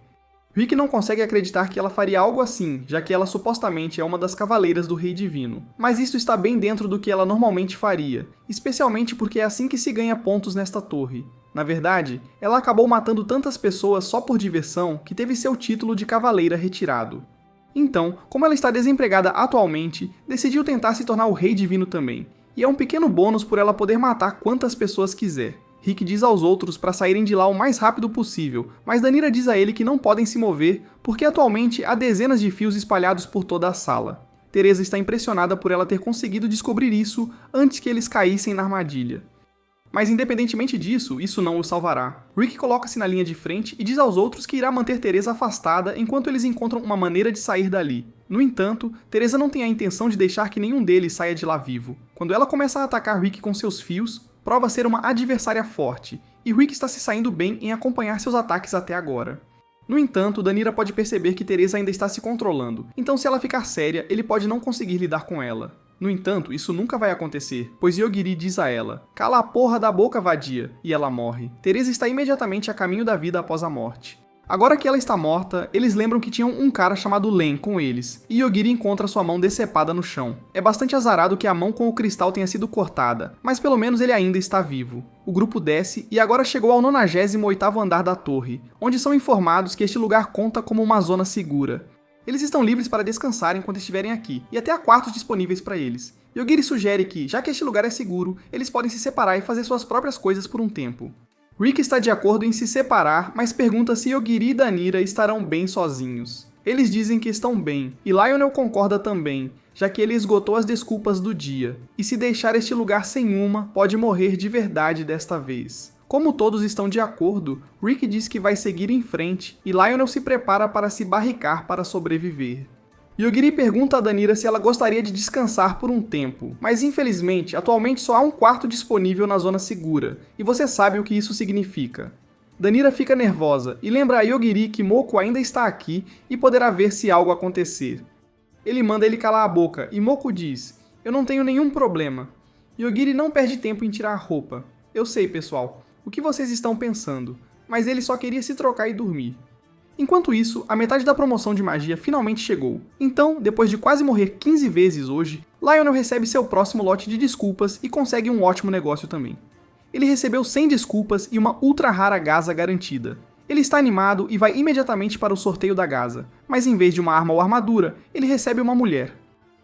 Rick não consegue acreditar que ela faria algo assim, já que ela supostamente é uma das cavaleiras do Rei Divino. Mas isso está bem dentro do que ela normalmente faria, especialmente porque é assim que se ganha pontos nesta torre. Na verdade, ela acabou matando tantas pessoas só por diversão que teve seu título de cavaleira retirado. Então, como ela está desempregada atualmente, decidiu tentar se tornar o Rei Divino também, e é um pequeno bônus por ela poder matar quantas pessoas quiser. Rick diz aos outros para saírem de lá o mais rápido possível, mas Danira diz a ele que não podem se mover porque atualmente há dezenas de fios espalhados por toda a sala. Teresa está impressionada por ela ter conseguido descobrir isso antes que eles caíssem na armadilha. Mas independentemente disso, isso não o salvará. Rick coloca-se na linha de frente e diz aos outros que irá manter Teresa afastada enquanto eles encontram uma maneira de sair dali. No entanto, Teresa não tem a intenção de deixar que nenhum deles saia de lá vivo. Quando ela começa a atacar Rick com seus fios, prova ser uma adversária forte, e Rick está se saindo bem em acompanhar seus ataques até agora. No entanto, Danira pode perceber que Teresa ainda está se controlando, então se ela ficar séria, ele pode não conseguir lidar com ela. No entanto, isso nunca vai acontecer, pois Yogiri diz a ela: "Cala a porra da boca, vadia", e ela morre. Teresa está imediatamente a caminho da vida após a morte. Agora que ela está morta, eles lembram que tinham um cara chamado Len com eles, e Yogiri encontra sua mão decepada no chão. É bastante azarado que a mão com o cristal tenha sido cortada, mas pelo menos ele ainda está vivo. O grupo desce e agora chegou ao 98º andar da torre, onde são informados que este lugar conta como uma zona segura. Eles estão livres para descansar enquanto estiverem aqui, e até há quartos disponíveis para eles. Yogiri sugere que, já que este lugar é seguro, eles podem se separar e fazer suas próprias coisas por um tempo. Rick está de acordo em se separar, mas pergunta se Yogiri e Danira estarão bem sozinhos. Eles dizem que estão bem, e Lionel concorda também, já que ele esgotou as desculpas do dia, e se deixar este lugar sem uma, pode morrer de verdade desta vez. Como todos estão de acordo, Rick diz que vai seguir em frente e Lionel se prepara para se barricar para sobreviver. Yogiri pergunta a Danira se ela gostaria de descansar por um tempo, mas infelizmente atualmente só há um quarto disponível na zona segura, e você sabe o que isso significa. Danira fica nervosa e lembra a Yogiri que Moko ainda está aqui e poderá ver se algo acontecer. Ele manda ele calar a boca e Moko diz: "Eu não tenho nenhum problema." Yogiri não perde tempo em tirar a roupa. Eu sei, pessoal, o que vocês estão pensando, mas ele só queria se trocar e dormir. Enquanto isso, a metade da promoção de magia finalmente chegou. Então, depois de quase morrer 15 vezes hoje, Lionel recebe seu próximo lote de desculpas e consegue um ótimo negócio também. Ele recebeu 100 desculpas e uma ultra rara Gaza garantida. Ele está animado e vai imediatamente para o sorteio da Gaza, mas em vez de uma arma ou armadura, ele recebe uma mulher.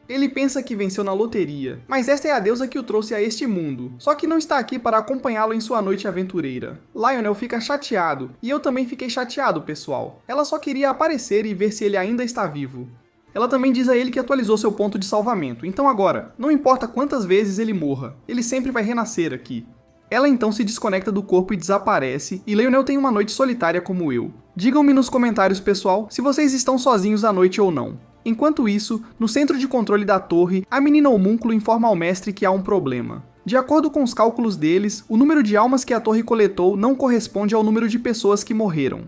Ele pensa que venceu na loteria, mas esta é a deusa que o trouxe a este mundo, só que não está aqui para acompanhá-lo em sua noite aventureira. Lionel fica chateado, e eu também fiquei chateado, pessoal. Ela só queria aparecer e ver se ele ainda está vivo. Ela também diz a ele que atualizou seu ponto de salvamento, então agora, não importa quantas vezes ele morra, ele sempre vai renascer aqui. Ela então se desconecta do corpo e desaparece, e Lionel tem uma noite solitária como eu. Digam-me nos comentários, pessoal, se vocês estão sozinhos à noite ou não. Enquanto isso, no centro de controle da torre, a menina homúnculo informa ao mestre que há um problema. De acordo com os cálculos deles, o número de almas que a torre coletou não corresponde ao número de pessoas que morreram.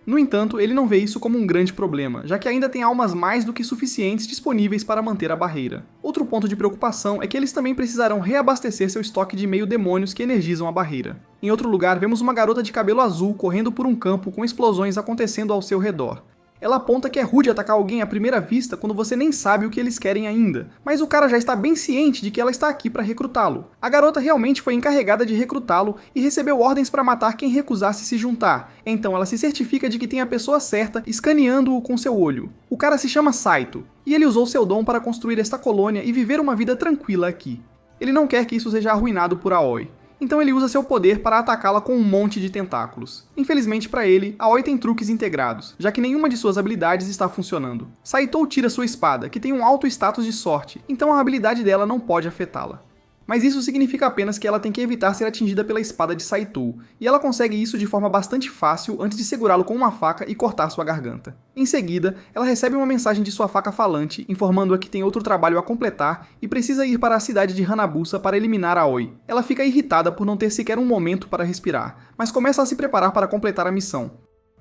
No entanto, ele não vê isso como um grande problema, já que ainda tem almas mais do que suficientes disponíveis para manter a barreira. Outro ponto de preocupação é que eles também precisarão reabastecer seu estoque de meio-demônios que energizam a barreira. Em outro lugar, vemos uma garota de cabelo azul correndo por um campo com explosões acontecendo ao seu redor. Ela aponta que é rude atacar alguém à primeira vista quando você nem sabe o que eles querem ainda, mas o cara já está bem ciente de que ela está aqui para recrutá-lo. A garota realmente foi encarregada de recrutá-lo e recebeu ordens para matar quem recusasse se juntar, então ela se certifica de que tem a pessoa certa escaneando-o com seu olho. O cara se chama Saito, e ele usou seu dom para construir esta colônia e viver uma vida tranquila aqui. Ele não quer que isso seja arruinado por Aoi. Então ele usa seu poder para atacá-la com um monte de tentáculos. Infelizmente para ele, Aoi tem truques integrados, já que nenhuma de suas habilidades está funcionando. Saito tira sua espada, que tem um alto status de sorte, então a habilidade dela não pode afetá-la. Mas isso significa apenas que ela tem que evitar ser atingida pela espada de Saito, e ela consegue isso de forma bastante fácil antes de segurá-lo com uma faca e cortar sua garganta. Em seguida, ela recebe uma mensagem de sua faca falante, informando-a que tem outro trabalho a completar e precisa ir para a cidade de Hanabusa para eliminar Aoi. Ela fica irritada por não ter sequer um momento para respirar, mas começa a se preparar para completar a missão.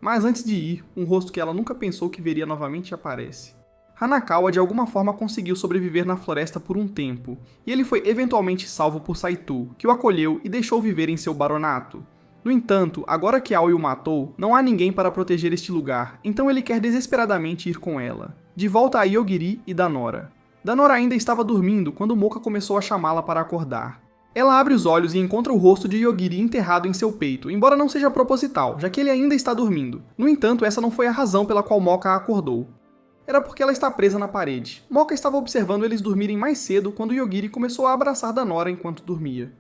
Mas antes de ir, um rosto que ela nunca pensou que veria novamente aparece. Hanakawa de alguma forma conseguiu sobreviver na floresta por um tempo, e ele foi eventualmente salvo por Saito, que o acolheu e deixou viver em seu baronato. No entanto, agora que Aoi o matou, não há ninguém para proteger este lugar, então ele quer desesperadamente ir com ela. De volta a Yogiri e Danora. Danora ainda estava dormindo quando Moka começou a chamá-la para acordar. Ela abre os olhos e encontra o rosto de Yogiri enterrado em seu peito, embora não seja proposital, já que ele ainda está dormindo. No entanto, essa não foi a razão pela qual Moka a acordou. Era porque ela está presa na parede. Moka estava observando eles dormirem mais cedo quando Yogiri começou a abraçar Danora enquanto dormia.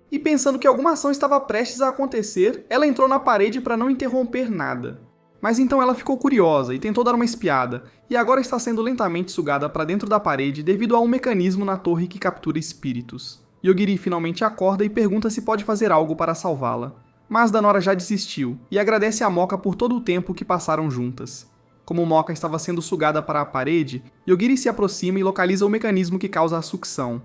E pensando que alguma ação estava prestes a acontecer, ela entrou na parede para não interromper nada. Mas então ela ficou curiosa e tentou dar uma espiada, e agora está sendo lentamente sugada para dentro da parede devido a um mecanismo na torre que captura espíritos. Yogiri finalmente acorda e pergunta se pode fazer algo para salvá-la. Mas Danora já desistiu, e agradece a Moka por todo o tempo que passaram juntas. Como Moka estava sendo sugada para a parede, Yogiri se aproxima e localiza o mecanismo que causa a sucção.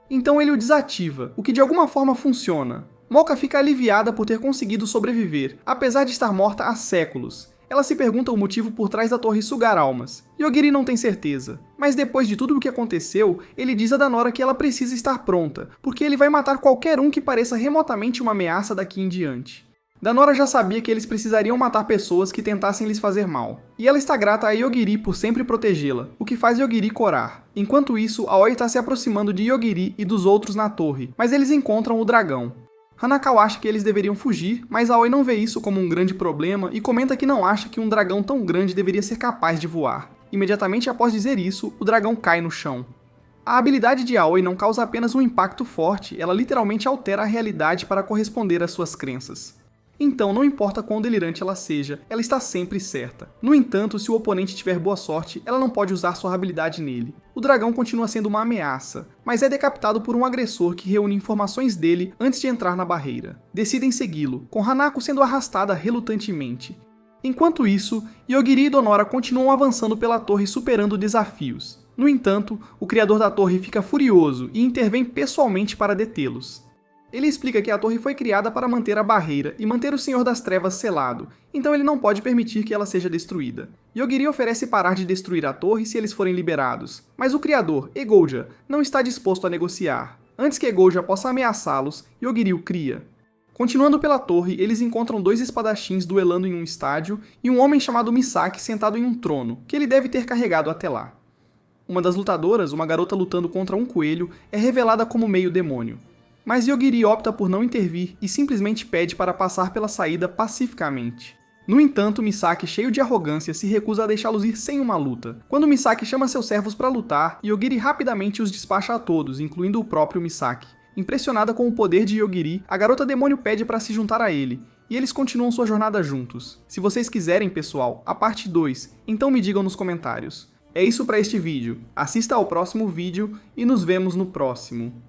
Então ele o desativa, o que de alguma forma funciona. Moka fica aliviada por ter conseguido sobreviver, apesar de estar morta há séculos. Ela se pergunta o motivo por trás da torre sugar almas. Yogiri não tem certeza, mas depois de tudo o que aconteceu, ele diz a Danora que ela precisa estar pronta, porque ele vai matar qualquer um que pareça remotamente uma ameaça daqui em diante. Danora já sabia que eles precisariam matar pessoas que tentassem lhes fazer mal, e ela está grata a Yogiri por sempre protegê-la, o que faz Yogiri corar. Enquanto isso, Aoi está se aproximando de Yogiri e dos outros na torre, mas eles encontram o dragão. Hanakawa acha que eles deveriam fugir, mas Aoi não vê isso como um grande problema e comenta que não acha que um dragão tão grande deveria ser capaz de voar. Imediatamente após dizer isso, o dragão cai no chão. A habilidade de Aoi não causa apenas um impacto forte, ela literalmente altera a realidade para corresponder às suas crenças. Então, não importa quão delirante ela seja, ela está sempre certa. No entanto, se o oponente tiver boa sorte, ela não pode usar sua habilidade nele. O dragão continua sendo uma ameaça, mas é decapitado por um agressor que reúne informações dele antes de entrar na barreira. Decidem segui-lo, com Hanako sendo arrastada relutantemente. Enquanto isso, Yogiri e Donora continuam avançando pela torre superando desafios. No entanto, o criador da torre fica furioso e intervém pessoalmente para detê-los. Ele explica que a torre foi criada para manter a barreira e manter o Senhor das Trevas selado, então ele não pode permitir que ela seja destruída. Yogiri oferece parar de destruir a torre se eles forem liberados, mas o criador, Egouja, não está disposto a negociar. Antes que Egouja possa ameaçá-los, Yogiri o cria. Continuando pela torre, eles encontram dois espadachins duelando em um estádio e um homem chamado Misaki sentado em um trono, que ele deve ter carregado até lá. Uma das lutadoras, uma garota lutando contra um coelho, é revelada como meio demônio. Mas Yogiri opta por não intervir e simplesmente pede para passar pela saída pacificamente. No entanto, Misaki, cheio de arrogância, se recusa a deixá-los ir sem uma luta. Quando Misaki chama seus servos para lutar, Yogiri rapidamente os despacha a todos, incluindo o próprio Misaki. Impressionada com o poder de Yogiri, a garota demônio pede para se juntar a ele, e eles continuam sua jornada juntos. Se vocês quiserem, pessoal, a parte 2, então me digam nos comentários. É isso para este vídeo. Assista ao próximo vídeo e nos vemos no próximo.